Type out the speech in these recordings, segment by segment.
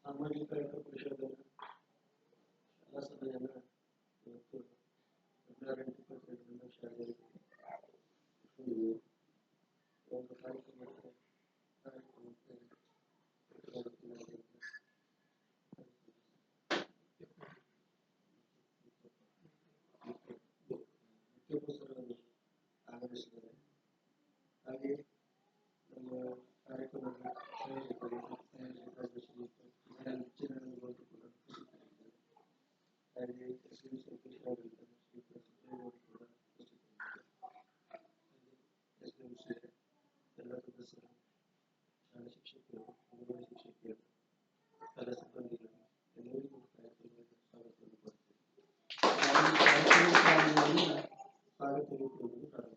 ಸಾಮಾಜಿಕ ಪರಿಷತ್ ಶಾಲಾ ಸಭೆಯನ್ನು ಇವತ್ತು 18-22 ಶಾಲೆಯಲ್ಲಿ ಒಂದು ಕಾರ್ಯಕ್ರಮಕ್ಕೆ ಮುಖ್ಯಪುಸ್ತಕವನ್ನು ಆಗಮಿಸಿದ್ದಾರೆ. ಹಾಗೆ ನಮ್ಮ ಕಾರ್ಯಕ್ರಮದ ಸಂಯೋಜಕರು ಹಾಗೆ ಎಲ್ಲ ಸದಸ್ಯರು, ಶಾಲಾ ಶಿಕ್ಷಕರು, ಅಂಗನವಾಡಿ ಶಿಕ್ಷಕಿಯರು, ಶಾಲಾ ಸಿಬ್ಬಂದಿಗಳು ಎಲ್ಲರಿಗೂ ಕಾರ್ಯಕ್ರಮಕ್ಕೆ ಸ್ವಾಗತವನ್ನು ಕೊಡ್ತೇವೆ. ಸ್ವಾಗತ ರೂಪವನ್ನು ಪ್ರಾರಂಭ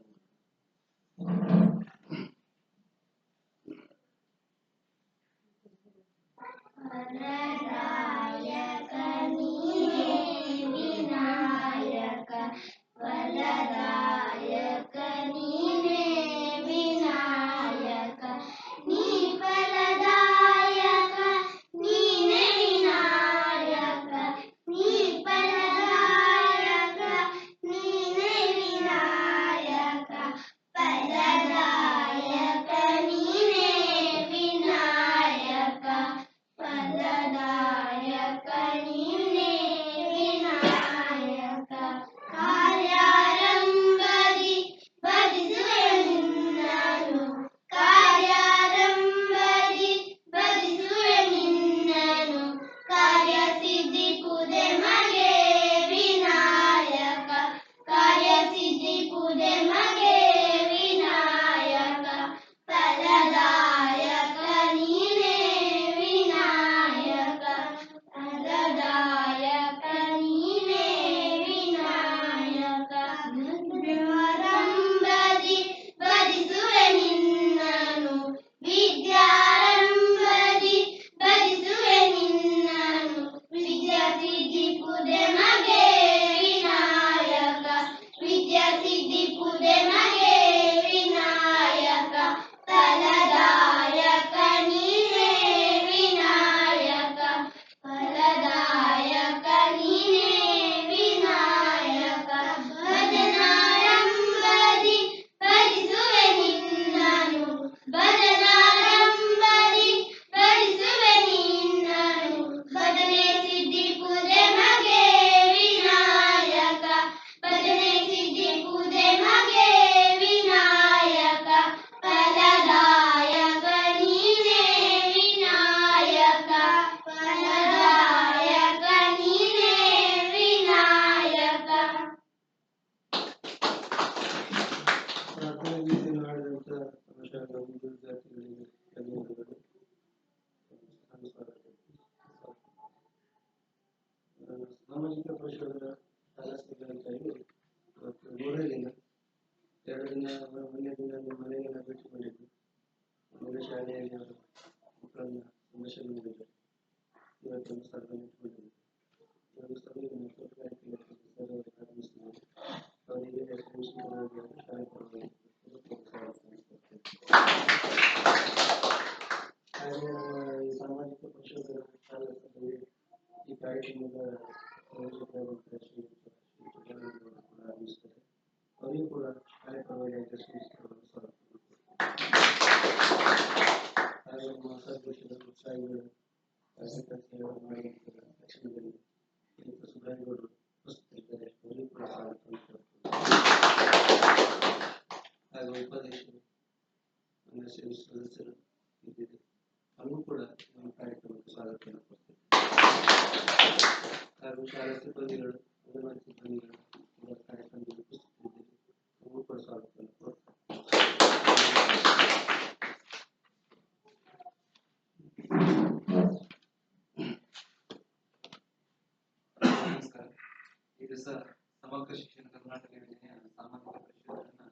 ಸಾಮಾಜಿಕ ಪರಿಸರದ ಶಾಲಾ ಸಭೆಯಲ್ಲಿ ಮೂರನೇ ದಿನ 2 ದಿನ ಮೊನ್ನೆ ದಿನ ಮನೆಗೆಲ್ಲ ಭೇಟಿ ಮಾಡಿದ್ದು. ಮೊದಲ ಶಾಲೆಯಲ್ಲಿ ಅವರು ಮಕ್ಕಳನ್ನ ಸಂದರ್ಶನ ಮಾಡಿದ್ದಾರೆ. ಇವತ್ತೊಂದು ಸಭೆಯನ್ನು ಇಟ್ಕೊಂಡಿದ್ದಾರೆ. ಈ ಒಂದು ಸಭೆಯನ್ನು ನಾರಾಯಣಗೌಡರು ಉಪಸ್ಥಿತರಿದ್ದಾರೆ. ಅವರಿಗೂ ಕೂಡ ಸ್ವಾಗತವನ್ನು ಕೋರುತ್ತೇನೆ. ಹಾಗೂ ಉಪಾಧ್ಯಕ್ಷರು ಸದಸ್ಯರು ಇದ್ದಿದೆ, ಅವರಿಗೂ ಕೂಡ ನಮ್ಮ ಕಾರ್ಯಕ್ರಮಕ್ಕೆ ಸ್ವಾಗತವನ್ನು ಕೋರ್ತೇನೆ. ಹಾಗೂ ಶಾಲಾ ಸಿಬ್ಬಂದಿಗಳು, ಅಂಗನವಾಡಿ ಸಿಬ್ಬಂದಿಗಳು ಕೂಡ ಕಾರ್ಯಕ್ರಮದಲ್ಲಿ ಉಪಸ್ಥಿತರಿದ್ದಾರೆ, ಅವರಿಗೂ ಕೂಡ ಸ್ವಾಗತವನ್ನು ಕೋರ್ತೇನೆ. ನಮಸ್ಕಾರ. ಈ ದಿವಸ ಸಮಗ್ರ ಶಿಕ್ಷಣ ಕರ್ನಾಟಕ ಯೋಜನೆಯ ಸಾಮಾಜಿಕ ಪರಿಶೀಲನೆಯನ್ನ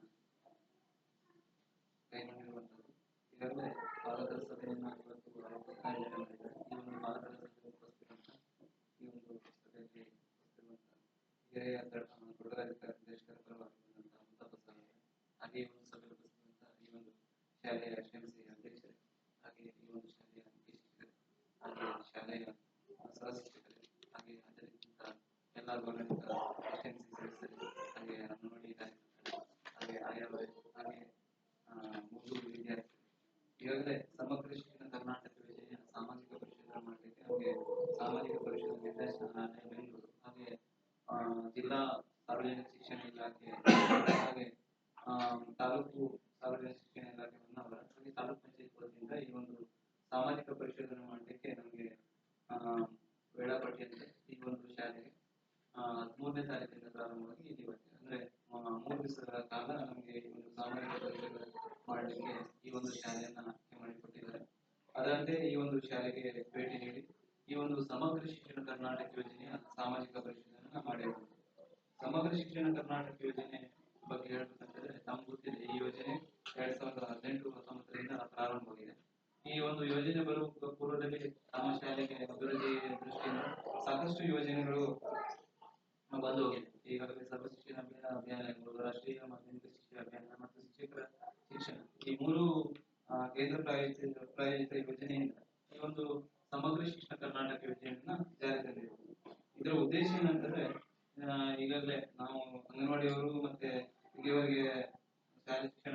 ಕೈಗೊಂಡಿರುವಂತದ್ದು. ಈಗಾಗಲೇ ಪಾಲಕರ ಸಭೆಯನ್ನ ಇವತ್ತು ಮಾಡಿದ್ದಾರೆ. ಈ ಒಂದು ಪಾಲಕರ ಸಭೆ ಉಪಸ್ಥಿತಿರುವಂತ ಈ ಒಂದು ಪುಸ್ತಕಕ್ಕೆ ಉಪಸ್ಥಿತಿರುವಂತ ಹಿರಿಯ ತೋಟಗಾರಿಕಾ ನಿರ್ದೇಶಕರ ಪರವಾಗಿರುವಂತಹ ಮುತ್ತಪ್ಪ ಸರ್, ಹಾಗೆ ಈ ಒಂದು ಸಭೆ ಉಪಸ್ಥಿತಿರುವಂತ ಈ ಒಂದು ಶಾಲೆಯ ಕ್ಷಮಿಸಿ ಅಧ್ಯಕ್ಷರೇ, ಹಾಗೆ ಈ ಒಂದು ಶಾಲೆಯ ಶಿಕ್ಷಕರು, ಹಾಗೆ ಶಾಲೆಯ ಸಹ ಶಿಕ್ಷಕರೇ, ಹಾಗೆ ಅದರಿಂದ ಎಲ್ಲ ಗೌರವಿತ ಸದಸ್ಯರು, ಹಾಗೆ ಅಂಗನವಾಡಿ ಕಾರ್ಯಕರ್ತರು, ಹಾಗೆ ಆಯಾವರೆ, ಹಾಗೆ ಮೂರು ವಿದ್ಯಾರ್ಥಿಗಳು. ಈಗಾಗಲೇ ಸಮಗ್ರ ಶಿಕ್ಷಣ ಕರ್ನಾಟಕ ಯೋಜನೆಯ ಸಾಮಾಜಿಕ ಪರಿಶೀಲನೆ ಮಾಡಲಿಕ್ಕೆ ಹಾಗೆ ಸಾಮಾಜಿಕ ಪರಿಶೀಲನೆ ನಿರ್ದೇಶನಾಲಯ ಬೆಂಗಳೂರು, ಹಾಗೆ ಜಿಲ್ಲಾ ಸಾರ್ವಜನಿಕ ಶಿಕ್ಷಣ ಇಲಾಖೆ, ಹಾಗೆ ತಾಲೂಕು ಸಾರ್ವಜನಿಕ ಶಿಕ್ಷಣ ಇಲಾಖೆ ಹೊನ್ನಾವರ, ಹಾಗೆ ತಾಲೂಕು ಪಂಚಾಯತ್ ವತಿಯಿಂದ ಈ ಒಂದು ಸಾಮಾಜಿಕ ಪರಿಶೀಲನೆ ಮಾಡಲಿಕ್ಕೆ ನಮಗೆ ವೇಳಾಪಟ್ಟಿಯಂತೆ ಈ ಒಂದು ಶಾಲೆಗೆ 13ನೇ ತಾರೀಕಿಂದ ಪ್ರಾರಂಭವಾಗಿ ಇಲ್ಲಿವರೆಗೆ ಅಂದ್ರೆ 3 ದಿವಸಗಳ ಕಾಲ ನಮಗೆ ಈ ಒಂದು ಸಾಮಾಜಿಕ ಪರಿಶೀಲನೆ ಮಾಡಲಿಕ್ಕೆ ಈ ಒಂದು ಶಾಲೆಯನ್ನ ಆಯ್ಕೆ ಮಾಡಿಕೊಟ್ಟಿದ್ದಾರೆ. ಅದರಂತೆ ಈ ಒಂದು ಶಾಲೆಗೆ ಭೇಟಿ ನೀಡಿ ಈ ಒಂದು ಸಮಗ್ರ ಶಿಕ್ಷಣ ಕರ್ನಾಟಕ ಯೋಜನೆಯ ಸಾಮಾಜಿಕ ಪರಿಶೀಲನೆ ಮಾಡಿರುವುದು. ಸಮಗ್ರ ಶಿಕ್ಷಣ ಕರ್ನಾಟಕ ಯೋಜನೆ ಬಗ್ಗೆ ಹೇಳಬೇಕಂತಂದ್ರೆ ನಮ್ಗೆ ಗೊತ್ತಿದೆ, ಈ ಯೋಜನೆ 2018-19ರಿಂದ ಪ್ರಾರಂಭವಾಗಿದೆ. ಈ ಒಂದು ಯೋಜನೆ ಬರುವ ಪೂರ್ವದಲ್ಲಿ ನಮ್ಮ ಶಾಲೆಗೆ ಅಭಿವೃದ್ಧಿ ದೃಷ್ಟಿಯಿಂದ ಸಾಕಷ್ಟು ಯೋಜನೆಗಳು ಬಂದು ಹೋಗಿದೆ. ಈಗಾಗಲೇ ಸರ್ವ ಶಿಕ್ಷಣ ಅಭಿಯಾನ ಇರ್ಬೋದು, ರಾಷ್ಟ್ರೀಯ ಮಾಧ್ಯಮಿಕ ಶಿಕ್ಷಣ ಅಭಿಯಾನ ಮತ್ತು ಶಿಕ್ಷಕರ ಶಿಕ್ಷಣ, ಈ 3 ಕೇಂದ್ರ ಪ್ರಾಯೋಜಿತ ಯೋಜನೆಯಿಂದ ಈ ಒಂದು ಸಮಗ್ರ ಶಿಕ್ಷಣ ಕರ್ನಾಟಕ ಯೋಜನೆಯನ್ನ ಜಾರಿ ತಂದಿರುವುದು. ಇದರ ಉದ್ದೇಶ ಏನಂತಂದ್ರೆ ಈಗಾಗಲೇ ನಾವು ಅಂಗನವಾಡಿಯವರು ಮತ್ತೆ ಇಲ್ಲಿವರೆಗೆ ಶಾಲೆ ಶಿಕ್ಷಣ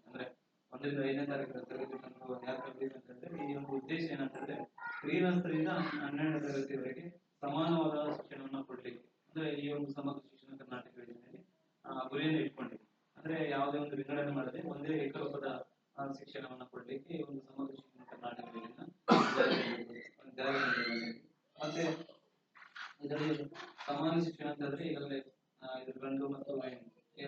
ಅಂದ್ರೆ 1ರಿಂದ 5ನೇ ತರಗತಿ ತನಕ ಯಾಕೆ ಕಲಿಬೇಕಂತಂದ್ರೆ ಈ ಒಂದು ಉದ್ದೇಶ ಏನಂತಂದ್ರೆ ಕ್ರೀಡಾಸ್ಥರಿಂದ 12ನೇ ತರಗತಿವರೆಗೆ ಸಮಾನವಾದ ಶಿಕ್ಷಣವನ್ನು ಕೊಡ್ಲಿಕ್ಕೆ ಅಂದ್ರೆ ಈ ಒಂದು ಸಮಗ್ರ ಶಿಕ್ಷಣ ಕರ್ನಾಟಕ ಯೋಜನೆಯಲ್ಲಿ ಗುರಿಯನ್ನು ಇಟ್ಕೊಂಡಿದೆ. ಅಂದ್ರೆ ಯಾವುದೇ ಒಂದು ವಿಂಗಡಣೆ ಮಾಡದೆ ಒಂದೇ ಏಕರೂಪದ ಶಿಕ್ಷಣವನ್ನು ಕೊಡ್ಲಿಕ್ಕೆ ಈ ಒಂದು ಸಮಗ್ರ ಶಿಕ್ಷಣ ಕರ್ನಾಟಕ ಯೋಜನೆ ಜಾರಿ ಮತ್ತೆ ಇದರಲ್ಲಿ ಸಮಾನ ಶಿಕ್ಷಣ ಅಂತಂದ್ರೆ ಈಗಾಗಲೇ ಇದು ಗಂಡು ಮತ್ತು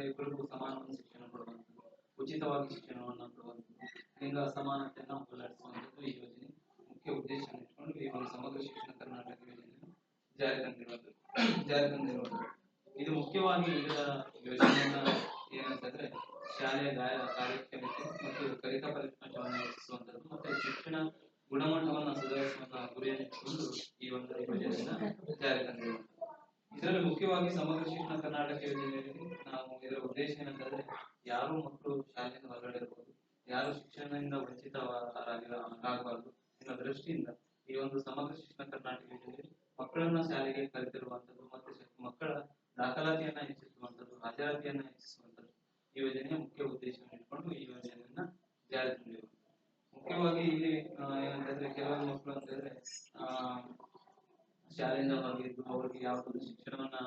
ಇಬ್ಬರಿಗೂ ಸಮಾನ ಶಿಕ್ಷಣ ಕೊಡುವಂಥದ್ದು, ಉಚಿತವಾಗಿ ಶಿಕ್ಷಣವನ್ನು ಕೊಡುವಂಥದ್ದು, ಲಿಂಗ ಅಸಮಾನತೆಯನ್ನು ಹೋಗಲಾಡಿಸುವಂಥದ್ದು ಈ ಯೋಜನೆ ಮುಖ್ಯ ಉದ್ದೇಶ ಇಟ್ಕೊಂಡು ಈ ಒಂದು ಸಮಗ್ರ ಶಿಕ್ಷಣ ಕರ್ನಾಟಕ ಯೋಜನೆಯನ್ನು ಜಾರಿ ತಂದಿರುವುದು. ಇದು ಮುಖ್ಯವಾಗಿ ಇದರ ಯೋಜನೆಯನ್ನ ಏನಂತಂದ್ರೆ ಶಾಲೆಯ ಕಾರ್ಯಕ್ಷಮತೆ ಮತ್ತು ಕಲಿಕಾ ಫಲಿತಾಂಶವನ್ನು ಹೆಚ್ಚಿಸುವಂಥದ್ದು ಮತ್ತೆ ಶಿಕ್ಷಣ ಗುಣಮಟ್ಟವನ್ನು ಸುಧಾರಿಸುವಂತಹ ಗುರಿಯನ್ನು ಇಟ್ಟುಕೊಂಡು ಈ ಒಂದು ಯೋಜನೆಯನ್ನ ಜಾರಿ ತಂದಿರುವುದು. ಇದರಲ್ಲಿ ಮುಖ್ಯವಾಗಿ ಸಮಗ್ರ ಶಿಕ್ಷಣ ಕರ್ನಾಟಕ ಯೋಜನೆಯಲ್ಲಿ ನಾವು ಇದರ ಉದ್ದೇಶ ಏನಂತಂದ್ರೆ ಯಾರು ಮಕ್ಕಳು ಶಾಲೆಯಿಂದ ಹೊರಗಡೆ ಇರಬಹುದು, ಯಾರು ಶಿಕ್ಷಣದಿಂದ ವಂಚಿತರಾಗಬಾರದು ಎನ್ನುವ ದೃಷ್ಟಿಯಿಂದ ಈ ಒಂದು ಸಮಗ್ರ ಶಿಕ್ಷಣ ಕರ್ನಾಟಕ ಯೋಜನೆಯಲ್ಲಿ ಮಕ್ಕಳನ್ನ ಶಾಲೆಗೆ ಕರೆತರುವಂಥದ್ದು ಮತ್ತೆ ಮಕ್ಕಳ ದಾಖಲಾತಿಯನ್ನ ಹೆಚ್ಚಿಸುವಂಥದ್ದು, ಹಾಜರಾತಿಯನ್ನ ಹೆಚ್ಚಿಸುವಂಥದ್ದು ಈ ಯೋಜನೆಯ ಮುಖ್ಯ ಉದ್ದೇಶವನ್ನು ಇಟ್ಕೊಂಡು ಈ ಯೋಜನೆಯನ್ನ ಜಾರಿ ತಂದಿರುವುದು. ಮುಖ್ಯವಾಗಿ ಇಲ್ಲಿ ಏನಂತಂದ್ರೆ ಕೆಲವು ಮಕ್ಕಳು ಅಂತಂದ್ರೆ ಶಾಲೆಯಿಂದ ಹೊರಗಿದ್ದು ಅವರಿಗೆ ಯಾವುದೊಂದು ಶಿಕ್ಷಣವನ್ನ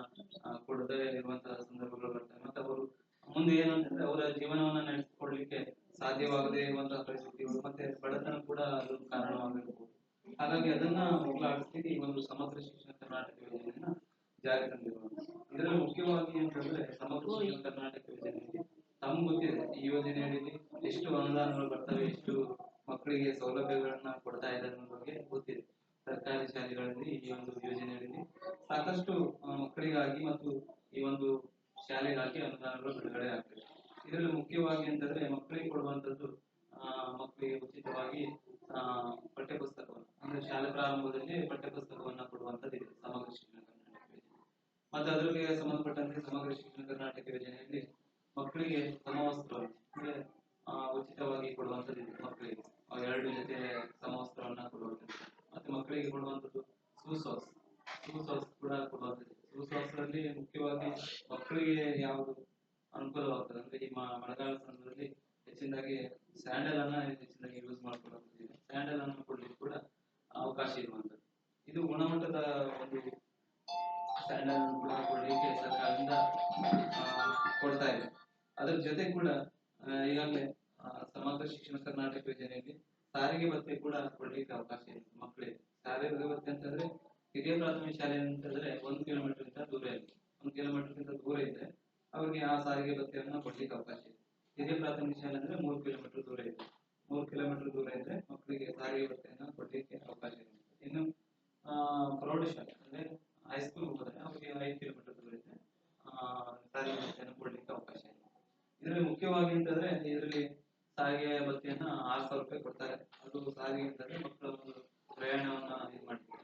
ಕೊಡದೇ ಇರುವಂತಹ ಸಂದರ್ಭಗಳು ಬರ್ತವೆ. ಮತ್ತೆ ಅವರು ಮುಂದೆ ಏನಂತಂದ್ರೆ ಅವರ ಜೀವನವನ್ನ ನಡೆಸಿಕೊಡ್ಲಿಕ್ಕೆ ಸಾಧ್ಯವಾಗದೇ ಇರುವಂತಹ ಪರಿಸ್ಥಿತಿಗಳು ಮತ್ತೆ ಬಡತನ ಕೂಡ ಅದು ಕಾರಣವಾಗಿರಬಹುದು. ಹಾಗಾಗಿ ಅದನ್ನ ಹೋಗಲಾಡಿಸ್ಲಿಕ್ಕೆ ಈ ಒಂದು ಸಮಗ್ರ ಶಿಕ್ಷಣ ಕರ್ನಾಟಕ ಯೋಜನೆಯನ್ನ ಜಾರಿ ತಂದಿರುವುದು. ಇದರಲ್ಲಿ ಮುಖ್ಯವಾಗಿ ಅಂತಂದ್ರೆ ಸಮಗ್ರ ಶಿಕ್ಷಣ ಕರ್ನಾಟಕ ಯೋಜನೆಯಲ್ಲಿ ತಮ್ಗೆ ಗೊತ್ತಿದೆ ಈ ಯೋಜನೆಯಲ್ಲಿ ಎಷ್ಟು ಅನುದಾನಗಳು ಬರ್ತವೆ, ಎಷ್ಟು ಮಕ್ಕಳಿಗೆ ಸೌಲಭ್ಯಗಳನ್ನ ಕೊಡ್ತಾ ಇದೆ ಅನ್ನೋ ಬಗ್ಗೆ ಗೊತ್ತಿದೆ. ಸರ್ಕಾರಿ ಶಾಲೆಗಳಲ್ಲಿ ಈ ಒಂದು ಯೋಜನೆಯಲ್ಲಿ ಸಾಕಷ್ಟು ಮಕ್ಕಳಿಗಾಗಿ ಮತ್ತು ಈ ಒಂದು ಶಾಲೆಗಾಗಿ ಅನುದಾನಗಳು ಬಿಡುಗಡೆ ಆಗ್ತದೆ. ಇದರಲ್ಲಿ ಮುಖ್ಯವಾಗಿ ಅಂತಂದ್ರೆ ಮಕ್ಕಳಿಗೆ ಕೊಡುವಂತದ್ದು ಮಕ್ಕಳಿಗೆ ಉಚಿತವಾಗಿ ಪಠ್ಯಪುಸ್ತಕವನ್ನು ಅಂದ್ರೆ ಶಾಲೆ ಪ್ರಾರಂಭದಲ್ಲಿ ಪಠ್ಯಪುಸ್ತಕವನ್ನ ಕೊಡುವಂತದ್ದು ಇದೆ ಸಮಗ್ರ ಶಿಕ್ಷಣ ಕರ್ನಾಟಕ ಯೋಜನೆ. ಮತ್ತೆ ಅದರಿಗೆ ಸಂಬಂಧಪಟ್ಟಂತೆ ಸಮಗ್ರ ಶಿಕ್ಷಣ ಕರ್ನಾಟಕ ಯೋಜನೆಯಲ್ಲಿ ಮಕ್ಕಳಿಗೆ ಸಮವಸ್ತ್ರವನ್ನು ಅಂದ್ರೆ ಉಚಿತವಾಗಿ ಕೊಡುವಂತದ್ದು ಇದೆ. ಮಕ್ಕಳಿಗೆ 2 ಜೊತೆ ಸಮವಸ್ತ್ರವನ್ನ ಕೊಡುವಂತದ್ದು. ಮತ್ತೆ ಮಕ್ಕಳಿಗೆ ಕೊಡುವಂತದ್ದು ಶೂಸಾಕ್ಸ್ ಕೂಡ ಕೊಡುವಂತದ್ದು. ಶೂಸಾಕ್ಸ್ಗಳಲ್ಲಿ ಮುಖ್ಯವಾಗಿ ಮಕ್ಕಳಿಗೆ ಯಾವುದು ಅನುಕೂಲವಾಗ್ತದೆ ಅಂದ್ರೆ ಈ ಮಳೆಗಾಲ ಸಂದರ್ಭದಲ್ಲಿ ಹೆಚ್ಚಿನದಾಗಿ ಸ್ಯಾಂಡಲ್ ಅನ್ನ ಹೆಚ್ಚಿನದಾಗಿ ಯೂಸ್ ಮಾಡ್ಕೊಳ್ಳುವಂಥದ್ದು. ಸ್ಯಾಂಡಲ್ ಅನ್ನು ಕೊಡ್ಲಿಕ್ಕೆ ಕೂಡ ಅವಕಾಶ ಇರುವಂತದ್ದು. ಇದು ಗುಣಮಟ್ಟದ ಒಂದು ಸ್ಯಾಂಡಲ್ ಕೂಡ ಕೊಡ್ಲಿಕ್ಕೆ ಸರ್ಕಾರದಿಂದ ಆ, ಕೊಡ್ತಾ ಇದೆ. ಅದ್ರ ಜೊತೆ ಕೂಡ ಈಗಾಗಲೇ ಸಮಗ್ರ ಶಿಕ್ಷಣ ಕರ್ನಾಟಕ ಯೋಜನೆಯಲ್ಲಿ ಸಾರಿಗೆ ಭತ್ಯೆ ಕೂಡ ಕೊಡ್ಲಿಕ್ಕೆ ಅವಕಾಶ ಇದೆ ಮಕ್ಕಳಿಗೆ. ಸಾರಿಗೆ ಭತ್ಯೆ ಅಂತಂದ್ರೆ ಹಿರಿಯ ಪ್ರಾಥಮಿಕ ಶಾಲೆ ಅಂತಂದ್ರೆ 1 ಕಿಲೋಮೀಟರ್ ಇಂದ ದೂರ ಇದೆ. 1 ಕಿಲೋಮೀಟರ್ ದೂರ ಇದ್ರೆ ಅವ್ರಿಗೆ ಆ ಸಾರಿಗೆ ಭತ್ಯೆಯನ್ನು ಕೊಡ್ಲಿಕ್ಕೆ ಅವಕಾಶ ಇದೆ. ಹಿರಿಯ ಪ್ರಾಥಮಿಕ ಶಾಲೆ ಅಂದ್ರೆ 3 ಕಿಲೋಮೀಟರ್ ದೂರ ಇದೆ. 3 ಕಿಲೋಮೀಟರ್ ದೂರ ಇದ್ರೆ ಮಕ್ಕಳಿಗೆ ಸಾರಿಗೆ ಭತ್ಯೆಯನ್ನು ಕೊಡ್ಲಿಕ್ಕೆ ಅವಕಾಶ ಇದೆ. ಇನ್ನು ಪ್ರೌಢಶಾಲೆ ಅಂದ್ರೆ ಹೈಸ್ಕೂಲ್ ಹೋದ್ರೆ ಅವ್ರಿಗೆ 5 ಕಿಲೋಮೀಟರ್ ದೂರ ಇದ್ರೆ ಸಾರಿಗೆ ಭತ್ಯೆಯನ್ನು ಕೊಡ್ಲಿಕ್ಕೆ ಅವಕಾಶ ಇದೆ. ಇದರಲ್ಲಿ ಮುಖ್ಯವಾಗಿ ಅಂತಂದ್ರೆ ಇದರಲ್ಲಿ ಸಾರಿಗೆ ಭತ್ಯೆಯನ್ನ 6,000 ರೂಪಾಯಿ ಕೊಡ್ತಾರೆ. ಅದು ಸಾರಿಗೆ ಅಂತಂದ್ರೆ ಮಕ್ಕಳ ಒಂದು ಪ್ರಯಾಣವನ್ನ ಇದು ಮಾಡ್ತಾರೆ.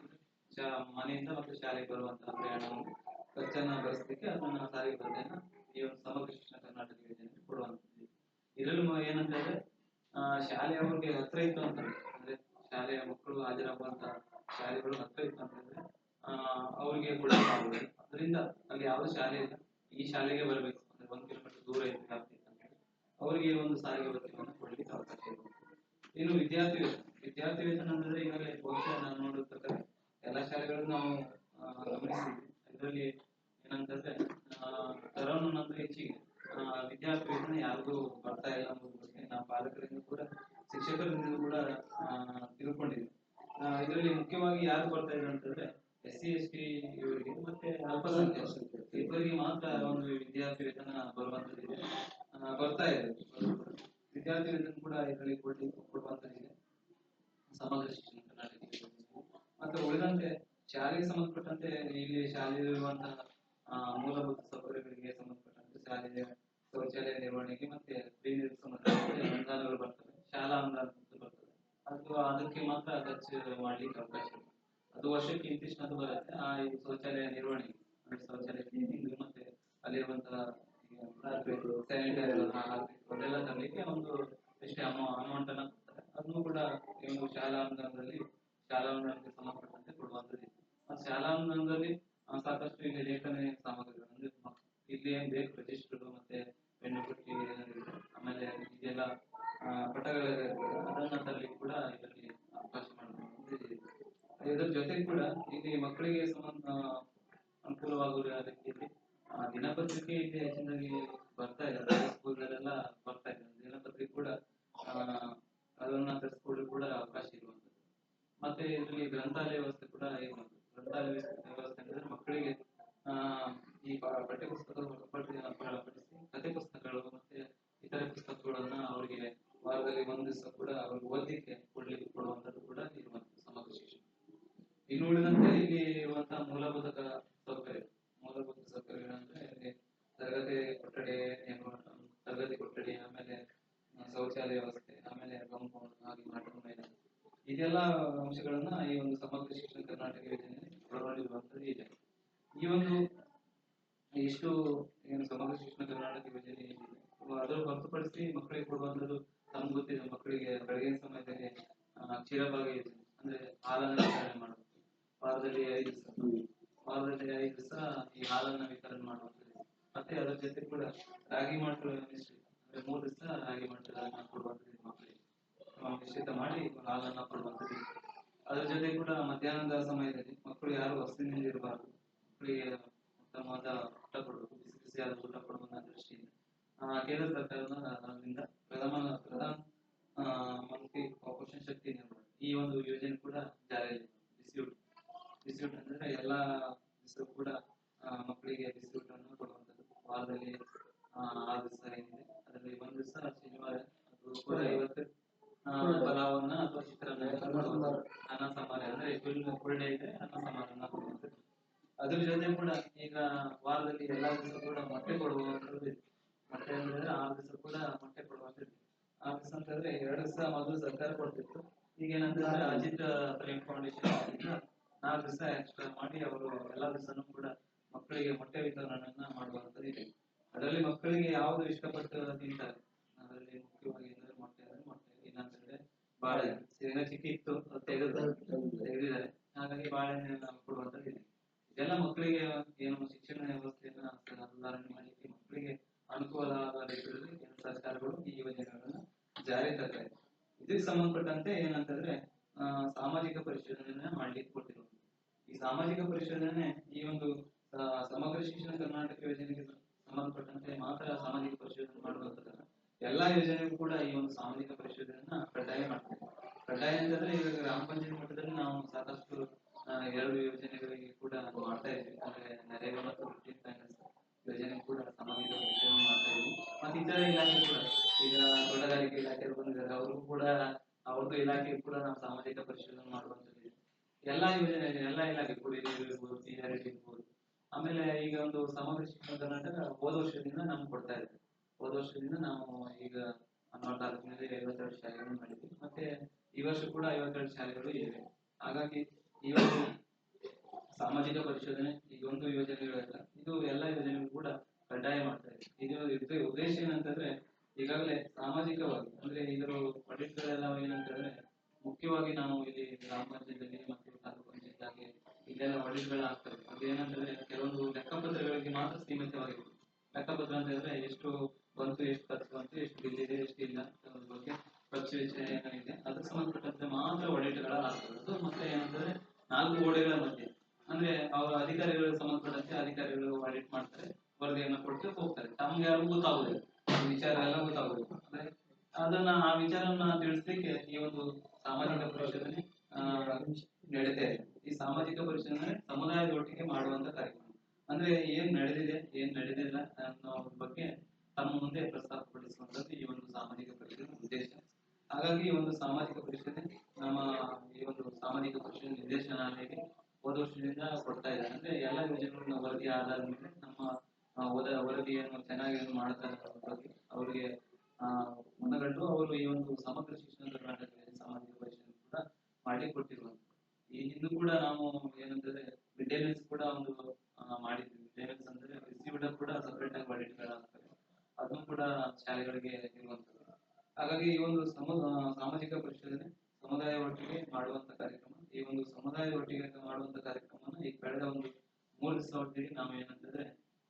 ಮನೆಯಿಂದ ಮತ್ತು ಶಾಲೆಗೆ ಬರುವಂತಹ ಪ್ರಯಾಣವನ್ನು ಖರ್ಚನ್ನ ಭರಿಸಲಿಕ್ಕೆ ಅದನ್ನ ಸಾರಿಗೆ ಭತ್ಯೆಯನ್ನ ಈ ಒಂದು ಸಮಗ್ರ ಶಿಕ್ಷಣ ಕರ್ನಾಟಕ ಯೋಜನೆಯಲ್ಲಿ ಕೊಡುವಂಥದ್ದು. ಇದರಲ್ಲಿ ಏನಂತಂದ್ರೆ ಶಾಲೆಯವರಿಗೆ ಹತ್ರ ಇತ್ತು ಅಂತಂದ್ರೆ ಅಂದ್ರೆ ಶಾಲೆಯ ಮಕ್ಕಳು ಹಾಜರಾಗುವಂತ ಶಾಲೆಗಳು ಹತ್ರ ಇತ್ತು ಅಂತಂದ್ರೆ ಅವರಿಗೆ ಕೊಡಲಾಗುವುದು. ಅದರಿಂದ ಅಲ್ಲಿ ಯಾವ ಶಾಲೆ ಇಲ್ಲ, ಈ ಶಾಲೆಗೆ ಬರಬೇಕು ಅಂದ್ರೆ 1 ಕಿಲೋಮೀಟರ್ ದೂರ ಇದೆ ಅಂತಂದ್ರೆ ಅವರಿಗೆ ಒಂದು ಸಾರಿಗೆ ಭತ್ಯೆಯನ್ನು ಕೊಡ್ಲಿಕ್ಕೆ ಅವಕಾಶ ಇದೆ. ಇನ್ನು ವಿದ್ಯಾರ್ಥಿ ವೇತನ ಅಂದ್ರೆ ಈಗಾಗಲೇ ಬಹುಶಃ ನಾನು ನೋಡಿದ ಪ್ರಕಾರ ಎಲ್ಲಾ ಶಾಲೆಗಳನ್ನು ನಾವು ಗಮನಿಸಿದ್ವಿ. ಇದರಲ್ಲಿ ಏನಂತಂದ್ರೆ ಕರೋನಾ ನಂತರ ಹೆಚ್ಚಿಗೆ ವಿದ್ಯಾರ್ಥಿ ವೇತನ ಯಾರಿಗೂ ಬರ್ತಾ ಇಲ್ಲ ಅನ್ನೋದ್ರ ಬಗ್ಗೆ ನಾವು ಪಾಲಕರಿಂದ ಕೂಡ ಶಿಕ್ಷಕರಿಂದ ಕೂಡ ತಿಳ್ಕೊಂಡಿದ್ವಿ. ಇದರಲ್ಲಿ ಮುಖ್ಯವಾಗಿ ಯಾರು ಬರ್ತಾ ಇದೆ ಅಂತಂದ್ರೆ SC ST ಇವರಿಗೆ ಮತ್ತೆ ಅಲ್ಪಸಂಖ್ಯಾತ ಇವರಿಗೆ ಮಾತ್ರ ಒಂದು ವಿದ್ಯಾರ್ಥಿ ವೇತನ ಬರುವಂತದ್ದಿದೆ, ಬರ್ತಾ ಇದೆ. ವಿದ್ಯಾರ್ಥಿ ವೇತನ ಕೂಡ ಇದರಲ್ಲಿ ಕೊಡುವಂತದ್ದಿದೆ ಸಮಗ್ರ ಶಿಕ್ಷಣ ಕರ್ನಾಟಕ ಯೋಜನೆ. ಮತ್ತೆ ಉಳಿದಂತೆ ಶಾಲೆಗೆ ಸಂಬಂಧಪಟ್ಟಂತೆ ಇಲ್ಲಿ ಶಾಲೆಯಲ್ಲಿರುವಂತಹ ಮೂಲಭೂತ ಸೌಕರ್ಯಗಳಿಗೆ ಸಂಬಂಧಪಟ್ಟಂತೆ ಶಾಲೆಯ ಶೌಚಾಲಯ ನಿರ್ವಹಣೆಗೆ ಮತ್ತೆ ಕ್ಲೀನಿಂಗ್ ಸಂಬಂಧಪಟ್ಟಂತೆ ಅನುದಾನಗಳು ಬರ್ತವೆ, ಶಾಲಾ ಅನುದಾನ ಬರ್ತದೆ. ಅದು ಅದಕ್ಕೆ ಮಾತ್ರ ಖರ್ಚು ಮಾಡ್ಲಿಕ್ಕೆ ಅವಕಾಶ ಇದೆ. ಅದು ವರ್ಷಕ್ಕೆ ಇಂತಿಷ್ಟು ಅಂತ ಬರುತ್ತೆ. ಈ ಶೌಚಾಲಯ ನಿರ್ವಹಣೆ ಅಂದ್ರೆ ಶೌಚಾಲಯ ಕ್ಲೀನಿಂಗ್ ಮತ್ತೆ ಅಲ್ಲಿರುವಂತಹ ಸ್ಯಾನಿಟೈಸರ್ ಅದೆಲ್ಲ ತರಲಿಕ್ಕೆ ಒಂದು ಎಷ್ಟೇ ಅಮೌಂಟ್ ಅನ್ನ ಕೊಡ್ತಾರೆ. ಅದನ್ನು ಕೂಡ ಒಂದು ಶಾಲಾ ಅನುದಾನಕ್ಕೆ ಸಂಬಂಧಪಟ್ಟಂತೆ ಕೊಡುವಂತದ್ದು. ಶಾಲಾ ಅನುದಾನದಲ್ಲಿ ಸಾಕಷ್ಟು ಇಲ್ಲಿ ಲೇಖನ ಸಾಮಗ್ರಿಗಳು ಅಂದ್ರೆ ಇಲ್ಲಿ ಏನ್ ಬೇಕು ರಿಜಿಸ್ಟರ್ ಮತ್ತೆ ಪೆನ್ನು ಪಟ್ಟಿ ಆಮೇಲೆ ಇದೆಲ್ಲ ಅದನ್ನ ತರಲಿಕ್ಕೆ ಕೂಡ ಇದರಲ್ಲಿ ಅವಕಾಶ ಮಾಡಿಕೊಡುವಂಥದ್ದು. ಇದರ ಜೊತೆಗೆ ಕೂಡ ಇಲ್ಲಿ ಮಕ್ಕಳಿಗೆ ಅನುಕೂಲವಾಗುವ ರೀತಿಯಲ್ಲಿ ದಿನಪತ್ರಿಕೆ ಇಲ್ಲಿ ಹೆಚ್ಚಿನಾಗಿ ಬರ್ತಾ ಇದೆ. ಸ್ಕೂಲ್ಗಳೆಲ್ಲ ಬರ್ತಾ ಇದೆ ದಿನಪತ್ರಿಕೆ ಕೂಡ ಅದನ್ನ ತರಿಸ್ಕೊಳ್ಳಿ ಕೂಡ ಅವಕಾಶ ಇರುವಂತದ್ದು. ಮತ್ತೆ ಇದರಲ್ಲಿ ಗ್ರಂಥಾಲಯ ವ್ಯವಸ್ಥೆ ಕೂಡ ಇರುವಂತದ್ದು. ಗ್ರಂಥಾಲಯ ವ್ಯವಸ್ಥೆ ಅಂದ್ರೆ ಮಕ್ಕಳಿಗೆ ಈ ಪಠ್ಯ ಪುಸ್ತಕಗಳು ಹೊರತುಪಡಿಸಿ ಕಥೆ ಪುಸ್ತಕಗಳು ಮತ್ತೆ ಇತರೆ ಪುಸ್ತಕಗಳನ್ನ ಅವರಿಗೆ ವಾರದಲ್ಲಿ 1 ದಿವಸ ಕೂಡ ಅವ್ರಿಗೆ ಓದಲಿಕ್ಕೆ ಕೊಡುವಂತದ್ದು ಕೂಡ ಇರುವಂತದ್ದು ಸಮಗ್ರ ಶಿಕ್ಷಣ. ಇನ್ನು ಉಳಿದಂತೆ ಇಲ್ಲಿ ಇರುವಂತಹ ಮೂಲಭೂತ ಸೌಕರ್ಯಗಳಂದ್ರೆ ತರಗತಿ ಕೊಠಡಿ ಆಮೇಲೆ ಶೌಚಾಲಯ ವ್ಯವಸ್ಥೆ ಆಮೇಲೆ ಕಾಂಪೌಂಡ್ ಹಾಗೆ ನಾಟಕ ಮೇಲೆ ಇದೆಲ್ಲ ಅಂಶಗಳನ್ನ ಈ ಒಂದು ಸಮಗ್ರ ಶಿಕ್ಷಣ ಕರ್ನಾಟಕ ಯೋಜನೆಯಲ್ಲಿ ಒಳಗೊಂಡಿರುವಂತದ್ದು ಇದೆ. ಈ ಒಂದು ಎಷ್ಟು ಏನು ಸಮಗ್ರ ಶಿಕ್ಷಣ ಕರ್ನಾಟಕ ಯೋಜನೆ ಏನಿದೆ ಅದರ ಹೊರತುಪಡಿಸಿ ಮಕ್ಕಳಿಗೆ ಕೊಡುವಂತದ್ದು ತಮ್ಗೆ ಗೊತ್ತಿದೆ. ಮಕ್ಕಳಿಗೆ ಬೆಳಗಿನ ಸಮಯದಲ್ಲಿ ಕ್ಷೀರಭಾಗ್ಯ ಯೋಜನೆ ಅಂದ್ರೆ ಹಾಲನ್ನ ವಿತರಣೆ ಮಾಡುವುದು. ವಾರದಲ್ಲಿ 5 ದಿವಸ ಈ ಹಾಲನ್ನ ವಿತರಣೆ ಮಾಡುವಂಥದ್ದು. ಮತ್ತೆ ಅದರ ಜೊತೆ ಕೂಡ ರಾಗಿ ಮಾಲ್ಟ್ ಮಿಶ್ರಿತ ಅಂದ್ರೆ 3 ದಿವಸ ರಾಗಿ ಮಾಲ್ಟ್ ಕೊಡುವಂಥದ್ದು ಮಕ್ಕಳಿಗೆ ಮಿಶ್ರಿತ ಮಾಡಿ ಹಾಲನ್ನ ಕೊಡುವಂಥದ್ದು. ಅದರ ಜೊತೆ ಕೂಡ ಮಧ್ಯಾಹ್ನದ ಸಮಯದಲ್ಲಿ ಮಕ್ಕಳು ಯಾರು ಹಸಿವಿನಿಂದ ಇರಬಾರದು, ಮಕ್ಕಳಿಗೆ ಉತ್ತಮವಾದ ಊಟ ಕೊಡಬೇಕು, ಬಿಸಿಯಾದ ಊಟ ಕೊಡುವಂತ ದೃಷ್ಟಿಯಿಂದ ಕೇಂದ್ರ ಸರ್ಕಾರದಿಂದ ಪ್ರಧಾನ ಮಂತ್ರಿ ಪೋಷಣ ಶಕ್ತಿ ನಿರ್ಮಾಣ ಈ ಒಂದು ಯೋಜನೆ ಕೂಡ ಜಾರಿಯಲ್ಲಿ ಬಿಸಿಯೂಟ ಅಂದ್ರೆ ಎಲ್ಲಾ ದಿವಸ ಕೂಡ ಮಕ್ಕಳಿಗೆ ಬಿಸಿಯೂಟವನ್ನು ಕೊಡುವಂಥದ್ದು. ವಾರದಲ್ಲಿ 6 ದಿವಸ ಏನಿದೆ ಅದರಲ್ಲಿ 1 ದಿವಸ ಶನಿವಾರ ಅದು ಕೂಡ 50 ಪಲಾವನ್ನ ಅಥವಾ ಚಿತ್ರಾನ್ನ ಅನ್ನ ಸಾಂಬಾರ ಅಂದ್ರೆ ಫುಲ್ ಡೇ ಇದೆ ಅನ್ನ ಸಾಂಬಾರನ್ನ ಕೊಡುವಂಥದ್ದು. ಅದ್ರ ಜೊತೆ ಕೂಡ ಈಗ ವಾರದಲ್ಲಿ ಎಲ್ಲಾ ದಿವಸ ಕೂಡ ಮೊಟ್ಟೆ ಕೊಡುವಂಥದ್ದು. ಮೊಟ್ಟೆ ಅಂದ್ರೆ 6 ದಿವಸ ಕೂಡ ಮೊಟ್ಟೆ ಕೊಡುವಂಥದ್ದು. 6 ದಿವಸ ಅಂತಂದ್ರೆ 2 ದಿವಸ ಮೊದಲು ಸರ್ಕಾರ ಕೊಡ್ತಿತ್ತು. ಈಗ ಏನಂತಂದ್ರೆ ಅಜಿತ್ ಪ್ರೇಮ್ ಫೌಂಡೇಶನ್ 4 ದಿವಸ ಎಕ್ಸ್ಟ್ರಾ ಮಾಡಿ ಅವರು ಎಲ್ಲಾ ದಿವಸನೂ ಕೂಡ ಮಕ್ಕಳಿಗೆ ಮೊಟ್ಟೆ ವಿತರಣೆಯನ್ನ ಮಾಡುವಂಥದ್ದು ಇದೆ. ಅದರಲ್ಲಿ ಮಕ್ಕಳಿಗೆ ಯಾವ್ದು ಇಷ್ಟಪಟ್ಟು ತಿಂತಾರೆ ಅದರಲ್ಲಿ ಮುಖ್ಯವಾಗಿ ಅಂದ್ರೆ ಮೊಟ್ಟೆ ಇನ್ನಂತಂದ್ರೆ ಬಾಳೆಹಣ್ಣು ಶೇಂಗಾ ಚಿಕ್ಕಿ ಇತ್ತು ತೆಗೆದಿದ್ದಾರೆ. ಹಾಗಾಗಿ ಬಾಳೆಹಣ್ಣು ಕೊಡುವಂಥದ್ದು ಇದೆ. ಇದೆಲ್ಲ ಮಕ್ಕಳಿಗೆ ಏನು ಶಿಕ್ಷಣ ವ್ಯವಸ್ಥೆಯನ್ನ ಸುಧಾರಣೆ ಮಾಡಲಿಕ್ಕೆ ಮಕ್ಕಳಿಗೆ ಅನುಕೂಲ ಆದ ರೀತಿಯಲ್ಲಿ ಸರ್ಕಾರಗಳು ಈ ಯೋಜನೆಗಳನ್ನ ಜಾರಿ ತರ್ತಾ ಇದೆ. ಇದಕ್ಕೆ ಸಂಬಂಧಪಟ್ಟಂತೆ ಏನಂತಂದ್ರೆ ಸಾಮಾಜಿಕ ಪರಿಶೀಲನೆ ಮಾಡ್ಲಿಕ್ಕೆ ಕೊಟ್ಟಿರುವುದು. ಈ ಸಾಮಾಜಿಕ ಪರಿಶೀಲನೆ ಈ ಒಂದು ಸಮಗ್ರ ಶಿಕ್ಷಣ ಕರ್ನಾಟಕ ಯೋಜನೆಗೆ ಸಂಬಂಧಪಟ್ಟಂತೆ ಮಾತ್ರ ಸಾಮಾಜಿಕ ಪರಿಶೋಧನೆ ಮಾಡುವಂತದಲ್ಲ, ಎಲ್ಲಾ ಯೋಜನೆಗೂ ಕೂಡ ಈ ಒಂದು ಸಾಮಾಜಿಕ ಪರಿಶೋಧನೆಯನ್ನ ಕಡ್ಡಾಯ ಮಾಡ್ತಾರೆ. ಕಡ್ಡಾಯ ಅಂತಂದ್ರೆ ಈಗ ಗ್ರಾಮ ಪಂಚಾಯತ್ ಮಟ್ಟದಲ್ಲಿ ನಾವು ಸಾಕಷ್ಟು 2 ಯೋಜನೆಗಳಿಗೆ ಕೂಡ ಮಾಡ್ತಾ ಇದ್ವಿ. ಅಂದ್ರೆ ನರೇಗಾ ಮತ್ತು ಫಿಫ್ಟೀನ್ ಫೈನಾನ್ಸ್ ಯೋಜನೆ ಕೂಡ ಸಾಮಾಜಿಕ ಪರಿಶೋಧನೆ ಮಾಡ್ತಾ ಇದ್ವಿ. ಮತ್ತೆ ಇತರ ಇಲಾಖೆ ಕೂಡ ಈಗ ತೋಟಗಾರಿಕೆ ಇಲಾಖೆ ಬಂದಿದ್ದಾರೆ, ಅವ್ರಿಗೂ ಕೂಡ ಅವ್ರದ್ದು ಇಲಾಖೆ ಕೂಡ ನಾವು ಸಾಮಾಜಿಕ ಪರಿಶೋಧನೆ ಮಾಡುವಂತದ್ದು. ಎಲ್ಲಾ ಯೋಜನೆ ಎಲ್ಲಾ ಇಲಾಖೆ ಕುಡಿಯುವ ನೀರು ಇರ್ಬೋದು, CRT ಇರ್ಬೋದು. ಆಮೇಲೆ ಈಗ ಒಂದು ಸಮಗ್ರ ಶಿಕ್ಷಣ ಕರ್ನಾಟಕ ಹೋದ ವರ್ಷದಿಂದ ನಮ್ಗೆ ಕೊಡ್ತಾ ಇದೆ. ಹೋದ ವರ್ಷದಿಂದ ನಾವು ಈಗ 14 ತಾಲೂಕಿನಲ್ಲಿ 52 ಶಾಲೆಗಳನ್ನು ಮಾಡಿದ್ವಿ. ಮತ್ತೆ ಈ ವರ್ಷ ಕೂಡ 52 ಶಾಲೆಗಳು ಇವೆ. ಹಾಗಾಗಿ ಈ ಒಂದು ಸಾಮಾಜಿಕ ಪರಿಶೋಧನೆ ಇದೊಂದು ಯೋಜನೆಗಳಲ್ಲ, ಇದು ಎಲ್ಲಾ ಯೋಜನೆಗಳು ಕೂಡ ಕಡ್ಡಾಯ ಮಾಡ್ತಾ ಇದೆ. ಇದು ಉದ್ದೇಶ ಏನಂತಂದ್ರೆ ಈಗಾಗಲೇ ಸಾಮಾಜಿಕವಾಗಿ ಅಂದ್ರೆ ಇದರ ಪಡಿತಗಳೆಲ್ಲ ಏನಂತಂದ್ರೆ ಮುಖ್ಯವಾಗಿ ನಾವು ಇಲ್ಲಿ ಗ್ರಾಮ ಪಂಚಾಯತ್ನಲ್ಲಿ ಮತ್ತು ತಾಲೂಕು ಪಂಚಾಯತ್ಗೆ ಇಲ್ಲೆಲ್ಲ ಆಡಿಟ್ಗಳು ಆಗ್ತವೆ. ಅದೇನಂತಂದ್ರೆ ಕೆಲವೊಂದು ಲೆಕ್ಕಪತ್ರಗಳಿಗೆ ಮಾತ್ರ ಸೀಮಿತವಾಗಿರುತ್ತೆ. ಲೆಕ್ಕಪತ್ರ ಅಂತಂದ್ರೆ ಎಷ್ಟು ಬಂತು, ಎಷ್ಟು ಖರ್ಚು ಬಂತು, ಎಷ್ಟು ಬಿಲ್ ಇದೆ, ಎಷ್ಟು ಇಲ್ಲ, ಅದ್ರ ಬಗ್ಗೆ ಖರ್ಚು ವೆಚ್ಚ ಏನಿದೆ ಅದಕ್ಕೆ ಸಂಬಂಧಪಟ್ಟಂತೆ ಮಾತ್ರ ಆಡಿಟ್ಗಳ ಆಗ್ತದೆ. ಮತ್ತೆ ಏನಂತಂದ್ರೆ 4 ಗೋಡೆಗಳ ಮಧ್ಯೆ ಅಂದ್ರೆ ಅವರ ಅಧಿಕಾರಿಗಳಿಗೆ ಸಂಬಂಧಪಟ್ಟಂತೆ ಅಧಿಕಾರಿಗಳು ಆಡಿಟ್ ಮಾಡ್ತಾರೆ, ವರದಿಯನ್ನು ಕೊಟ್ಟು ಹೋಗ್ತಾರೆ. ತಮ್ಗೆ ಯಾರು ಗೊತ್ತಾಗುದಿಲ್ಲ, ಈ ವಿಚಾರ ಎಲ್ಲ ಗೊತ್ತಾಗುದಿಲ್ಲ. ಅಂದ್ರೆ ಅದನ್ನ ಆ ವಿಚಾರವನ್ನ ತಿಳಿಸ್ಲಿಕ್ಕೆ ಈ ಒಂದು ಸಾಮಾಜಿಕ ಪರಿಶೋಧನೆ ನಡೀತಾ ಇದೆ. ಈ ಸಾಮಾಜಿಕ ಪರಿಶೋಧನೆ ಸಮುದಾಯದ ಒಟ್ಟಿಗೆ ಮಾಡುವಂತ ಕಾರ್ಯಕ್ರಮ. ಅಂದ್ರೆ ಏನ್ ನಡೆದಿದೆ, ಏನ್ ನಡೆದಿಲ್ಲ ಅನ್ನೋ ಬಗ್ಗೆ ತಮ್ಮ ಮುಂದೆ ಪ್ರಸ್ತಾಪಪಡಿಸುವಂತದ್ದು ಈ ಒಂದು ಸಾಮಾಜಿಕ ಪರಿಶೋಧನೆ ಉದ್ದೇಶ. ಹಾಗಾಗಿ ಈ ಒಂದು ಸಾಮಾಜಿಕ ಪರಿಶೋಧನೆ ನಮ್ಮ ಈ ಒಂದು ಸಾಮಾಜಿಕ ಪರಿಶೋಧನೆ ನಿರ್ದೇಶನಾಲಯಕ್ಕೆ ಹೋದ ವರ್ಷದಿಂದ ಕೊಡ್ತಾ ಇದ್ದಾರೆ. ಅಂದ್ರೆ ಎಲ್ಲ ಯೋಜನೆಗಳನ್ನ ವರದಿ ಆಧಾರದ ಮೇಲೆ ನಮ್ಮ ವರದಿಯನ್ನು ಚೆನ್ನಾಗಿ ಮಾಡ್ತಾರೆ ಬಗ್ಗೆ ಅವರಿಗೆ ಮನಗಂಡು ಅವರು ಈ ಒಂದು ಸಮಗ್ರ ಶಿಕ್ಷಣ ಕರ್ನಾಟಕದಲ್ಲಿ ಸಾಮಾಜಿಕ ಪರಿಶೋಧನೆ ಕೂಡ ಮಾಡಿ ಕೊಟ್ಟಿರುವಂತ. ಈ ಹಿಂದೂ ಕೂಡ ನಾವು ಏನಂತಂದ್ರೆ ಮಿಡ್ ಡೇ ಮೀಲ್ಸ್ ಕೂಡ ಒಂದು ಮಾಡಿದ್ವಿ. ಮಿಡ್ ಡೇ ಮೀಲ್ಸ್ ಅಂದ್ರೆ ರಿಸೀವ್ಡ್ ಕೂಡ ಸಪರೇಟ್ ಆಗಿ ಆಡಿಟ್ಗಳಾಗ್ತವೆ, ಅದನ್ನು ಕೂಡ ಶಾಲೆಗಳಿಗೆ ಇರುವಂತದ್ದು. ಹಾಗಾಗಿ ಈ ಒಂದು ಸಾಮಾಜಿಕ ಪರಿಶೋಧನೆ ಸಮುದಾಯ ಒಟ್ಟಿಗೆ ಮಾಡುವಂತ ಕಾರ್ಯಕ್ರಮ. ಈ ಒಂದು ಸಮುದಾಯದ ಒಟ್ಟಿಗೆ ಮಾಡುವಂತ ಕಾರ್ಯಕ್ರಮವನ್ನು ಈ ಕಳೆದ ಒಂದು 3 ದಿವಸದಲ್ಲಿ ನಾವು ಏನಂತಂದ್ರೆ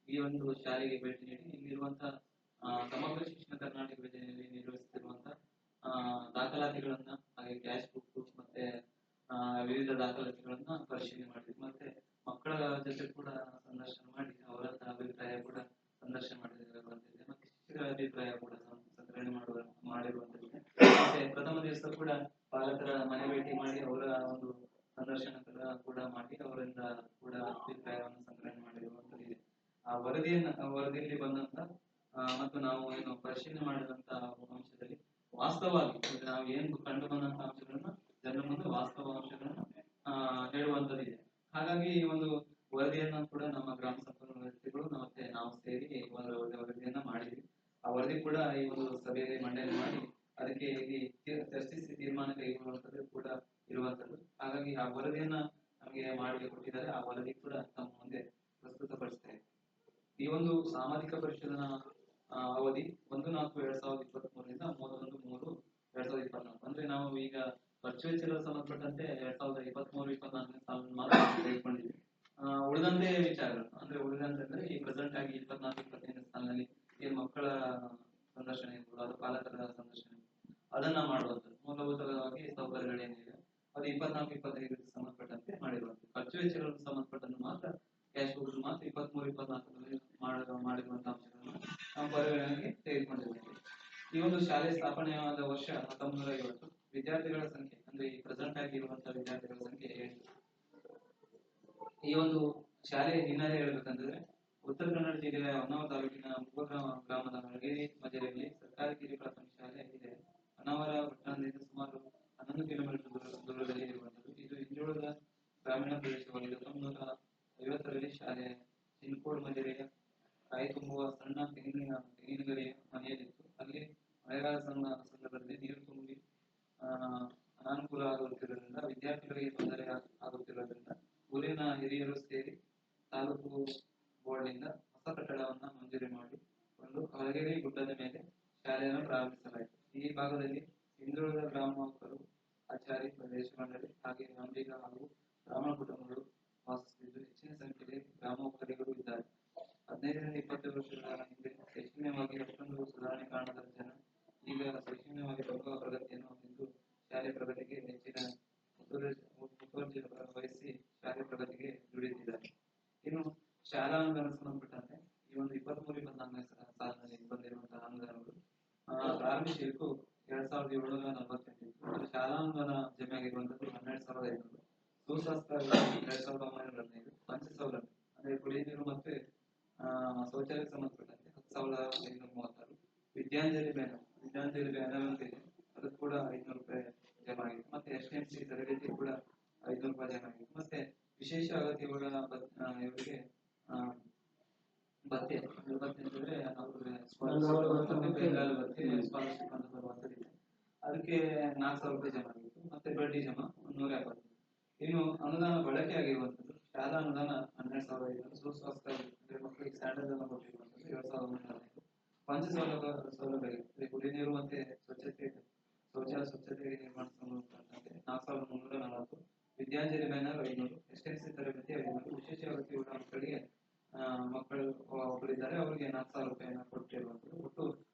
ಈ ಒಂದು ಶಾಲೆಗೆ ಭೇಟಿ ನೀಡಿ ಇಲ್ಲಿರುವಂತಹ ಸಮಗ್ರ ಶಿಕ್ಷಣ ಕರ್ನಾಟಕ ಯೋಜನೆಯಲ್ಲಿ ನಿರ್ವಹಿಸುತ್ತಿರುವಂತಹ ದಾಖಲಾತಿಗಳನ್ನ, ಹಾಗೆ ಕ್ಯಾಶ್ ಬುಕ್ ಮತ್ತೆ ವಿವಿಧ ದಾಖಲಾತಿಗಳನ್ನ ಪರಿಶೀಲನೆ ಮಾಡಿದ್ವಿ. ಮತ್ತೆ ಮಕ್ಕಳ ಜೊತೆ ಕೂಡ ಸಂದರ್ಶನ ಮಾಡಿ ಅವರ ಅಭಿಪ್ರಾಯ ಕೂಡ ಸಂದರ್ಶನ ಮಾಡಿರುವಂತಿದೆ. ಮತ್ತೆ ಶಿಕ್ಷಕರ ಅಭಿಪ್ರಾಯ ಕೂಡ ಸಂಗ್ರಹಣೆ ಮಾಡಿರುವಂತಿದೆ. ಮತ್ತೆ ಪ್ರಥಮ ದಿವಸ ಕೂಡ ಪಾಲಕರ ಮನೆ ಭೇಟಿ ಮಾಡಿ ಅವರ ಒಂದು ಸಂದರ್ಶನ ಕೂಡ ಮಾಡಿ ಅವರಿಂದ ಕೂಡ ಅಭಿಪ್ರಾಯವನ್ನು ಸಂಗ್ರಹಣೆ ಮಾಡಿರುವಂತದ್ದು. ಆ ವರದಿಯಲ್ಲಿ ಬಂದಂತ ಮತ್ತು ನಾವು ಏನು ಪರಿಶೀಲನೆ ಮಾಡಿದಂತ ಅಂಶದಲ್ಲಿ ವಾಸ್ತವವಾಗಿ ನಾವು ಏನು ಕಂಡು ಬಂದಂತ ಅಂಶಗಳನ್ನ ಜನರ ಮುಂದೆ ವಾಸ್ತವ ಅಂಶಗಳನ್ನ ಹೇಳುವಂತದ್ದಿದೆ. ಹಾಗಾಗಿ ಈ ಒಂದು ವರದಿಯನ್ನ ಕೂಡ ನಮ್ಮ ಗ್ರಾಮ ಸಂಪನ್ಮೂಲ ವ್ಯಕ್ತಿಗಳು ಮತ್ತೆ ನಾವು ಸೇರಿ ಒಂದು ವರದಿಯನ್ನ ಮಾಡಿದ್ವಿ. ಆ ವರದಿ ಕೂಡ ಈ ಒಂದು ಸಭೆಯಲ್ಲಿ ಮಂಡನೆ ಮಾಡಿ ಅದಕ್ಕೆ ಇಲ್ಲಿ ಚರ್ಚಿಸಿ ತೀರ್ಮಾನ ಕೈಗೊಳ್ಳುವಂತದ್ದು ಕೂಡ ಇರುವಂತದ್ದು. ಹಾಗಾಗಿ ಆ ವರದಿಯನ್ನ ನಮಗೆ ಮಾಡಿ ಕೊಟ್ಟಿದ್ದಾರೆ. ಆ ವರದಿ ಕೂಡ ತಮ್ಮ ಮುಂದೆ ಪ್ರಸ್ತುತಪಡಿಸ್ತಾ ಇದೆ. ಈ ಒಂದು ಸಾಮಾಜಿಕ ಪರಿಶೋಧನಾ ಅವಧಿ 1/4/2023 31/3/2024. ಅಂದ್ರೆ ನಾವು ಈಗ ಖರ್ಚು ವೆಚ್ಚಗಳ ಸಂಬಂಧಪಟ್ಟಂತೆ 2023-24 ಸಾಲನ್ನು ಮಾತ್ರ ತೆಗೆದುಕೊಂಡಿದ್ವಿ. ಉಳಿದಂತೆ ವಿಚಾರಗಳು ಅಂದ್ರೆ ಈ ಪ್ರೆಸೆಂಟ್ ಆಗಿ 24-25 ಸಾಲಿನಲ್ಲಿ ಏನ್ ಮಕ್ಕಳ ಸಂದರ್ಶನ ಇರ್ಬೋದು, ಅದು ಪಾಲಕರ ಸಂದರ್ಶನ ಅದನ್ನ ಮಾಡುವಂಥದ್ದು. ಮೂಲಭೂತವಾಗಿ ಸೌಕರ್ಯಗಳೇನಿದೆ ಅದು 24-25 ಸಂಬಂಧಪಟ್ಟಂತೆ ಮಾಡಿರುವಂಥದ್ದು. ಖರ್ಚು ವೆಚ್ಚಗಳಿಗೆ ಸಂಬಂಧಪಟ್ಟಂತೆ ಮಾತ್ರ ಕ್ಯಾಶ್ ಬುಕ್ ಮಾತ್ರ 23-24 ಮಾಡಿರುವಂತಹ ಅಂಶಗಳನ್ನು ನಾವು ಪರಿಗಣನೆಗೆ ತೆಗೆದುಕೊಂಡಿದ್ದೇವೆ. ಈ ಒಂದು ಶಾಲೆ ಸ್ಥಾಪನೆಯಾದ ವರ್ಷ 1950. ವಿದ್ಯಾರ್ಥಿಗಳ ಸಂಖ್ಯೆ ಅಂದ್ರೆ ಈ ಪ್ರೆಸೆಂಟ್ ಆಗಿ ಇರುವಂತಹ ವಿದ್ಯಾರ್ಥಿಗಳ ಸಂಖ್ಯೆ 7. ಈ ಒಂದು ಶಾಲೆಯ ಹಿನ್ನೆಲೆ ಹೇಳ್ಬೇಕಂತಂದ್ರೆ ಉತ್ತರ ಕನ್ನಡ ಜಿಲ್ಲೆಯ ಹೊನ್ನಾವರ ತಾಲೂಕಿನ ಗ್ರಾಮದ ಅಳಗೇರಿ ಮಧ್ಯದಲ್ಲಿ ಸರ್ಕಾರಿ ಕಿರಿಯ ಪ್ರಾಥಮಿಕ ಶಾಲೆ ಇದೆ. ಹೊನ್ನಾವರ ಪಟ್ಟಣದಿಂದ ಸುಮಾರು 11 ಕಿಲೋಮೀಟರ್ ದೂರದಲ್ಲಿ ಇರುವಂತದ್ದು. ಇದು ಹಿಂದುಳಿದ ಗ್ರಾಮೀಣ ಪ್ರದೇಶವಾಗಿದೆ. 1950ರಲ್ಲಿ ಶಾಲೆ ಚಿನ್ಕೋಡ್ ಮಧ್ಯೆಯ ಕಾಯಿ ತುಂಬುವ ಸಣ್ಣ ತೆಂಗಿನಗರಿಯ ಮನೆಯಲ್ಲಿತ್ತು. ಅಲ್ಲಿ ಮಳೆಗಾಲ ಸಂದರ್ಭದಲ್ಲಿ ನೀರು ತುಂಬಿ ಅನಾನುಕೂಲ ಆಗುತ್ತಿರುವುದರಿಂದ ವಿದ್ಯಾರ್ಥಿಗಳಿಗೆ ತೊಂದರೆ ಆಗುತ್ತಿರುವುದರಿಂದ ಊರಿನ ಹಿರಿಯರು ಸೇರಿ ತಾಲೂಕು ಬೋರ್ಡ್ನಿಂದ ಹೊಸ ಕಟ್ಟಡವನ್ನ ಮಂಜೂರಿ ಮಾಡಿಕೊಂಡು ಅಳಗೇರಿ ಗುಡ್ಡದ ಮೇಲೆ ಶಾಲೆಯನ್ನು ಪ್ರಾರಂಭಿಸಲಾಯಿತು. ಈ ಭಾಗದಲ್ಲಿ ಹಿಂದುಳಿದ ಗ್ರಾಮಸ್ಥರು, ಆಚಾರಿ, ಪ್ರದೇಶ ಮಂಡಳಿ, ಹಾಗೆ ನಂಬಿಗ ಹಾಗೂ ಬ್ರಾಹ್ಮಣ ಕುಟುಂಬಗಳು ವಾಸಿಸುತ್ತಿದ್ದು ಹೆಚ್ಚಿನ ಸಂಖ್ಯೆಯಲ್ಲಿ ಗ್ರಾಮೋಪರಿಗಳು ಇದ್ದಾರೆ. 15-20 ವರ್ಷಗಳ ಹಿಂದೆ ಶೈಕ್ಷಣಿಕವಾಗಿ ಅಷ್ಟೊಂದು ಸುಧಾರಣೆ ಕಾಣದ ಜನ ಈಗ ಶೈಕ್ಷಣಿಕವಾಗಿ ಪ್ರಮುಖ ಪ್ರಗತಿಯನ್ನು ಹೊಂದಿದ್ದು ಶಾಲೆ ಪ್ರಗತಿಗೆ ಹೆಚ್ಚಿನ ಮುತುವರ್ಜಿ ವಹಿಸಿ ಶಾಲೆ ಪ್ರಗತಿಗೆ ದುಡಿಯುತ್ತಿದ್ದಾರೆ. ಇನ್ನು ಶಾಲೆ ಶಾಲಾ ಅನುದಾನ ಸಂಬಂಧಪಟ್ಟಂತೆ ಈ ಒಂದು 23-24 ಸಾಲಿನಲ್ಲಿ ಬಂದಿರುವಂತಹ ಅನುದಾನಗಳು ಪ್ರಾರಂಭಿಸಬೇಕು 2748 ಇತ್ತು. ಶಾಲಾ ಅನುದಾನ ಜಮೆ ಆಗಿರುವಂತದ್ದು 12,500, ಸುಸ್ವಾಸ್ಥ್ಯ 2,915, ಪಂಚಸೌಲಭ್ಯ ಅಂದ್ರೆ ಕುಡಿಯುವ ನೀರು ಮತ್ತೆ ಶೌಚಾಲಯಕ್ಕೆ ಸಂಬಂಧಪಟ್ಟಂತೆ 10,536, ವಿದ್ಯಾಂಜಲಿ ಬ್ಯಾನರ್ ಅಂತ ಇದೆ, ಅದು ಕೂಡ 500 ರೂಪಾಯಿ ಜಮಾ ಆಗಿದೆ. ಮತ್ತೆ STMC ತರಬೇತಿ ಕೂಡ 500 ರೂಪಾಯಿ ಜಮಾ ಆಗಿದೆ. ಮತ್ತೆ ವಿಶೇಷ ಅಗತ್ಯಗಳ ಇವರಿಗೆ ಭತ್ಯೆ ಅಂತಂದ್ರೆ ಬೆಂಗಾಲ್ ಭತ್ಯೆ ಸ್ಕಾಲರ್ಶಿಪ್ ಅಂತ ಬರುವಂತದ್ದು, ಅದಕ್ಕೆ 4,000 ರೂಪಾಯಿ ಜಮಾ ಆಗಿತ್ತು. ಮತ್ತೆ ಬಡ್ಡಿ ಜಮಾ 170. ಇನ್ನು ಅನುದಾನ ಬಳಕೆ ಆಗಿರುವಂತದ್ದು ಶಾಲಾ ಅನುದಾನ 12,500, ಸುಸ್ವಾಸ್ಥ್ಯ ಅಂದ್ರೆ ಮಕ್ಕಳಿಗೆ ಸ್ಟ್ಯಾಂಡರ್ಡ್ ಅನ್ನು ಕೊಟ್ಟಿರುವಂತದ್ದು 7,915, ಸೌಲಭ್ಯ ಕುಡಿಯ ನೀರು ಮತ್ತೆ ಸ್ವಚ್ಛತೆಗೆ ನಿರ್ಮಾಣ ಸಂಬಂಧಪಟ್ಟಂತೆ 4,340, ವಿದ್ಯಾಂಜಲಿ ಬ್ಯಾನರ್ 500, STMC ತರಬೇತಿ 500, ವಿಶೇಷ ಅಗತ್ಯಗಳ ಮಕ್ಕಳು ಒಬ್ಬರಿದ್ದಾರೆ ಅವರಿಗೆ 4,000 ರೂಪಾಯಿನ ಕೊಟ್ಟಿರುವಂತದ್ದು. ಒಟ್ಟು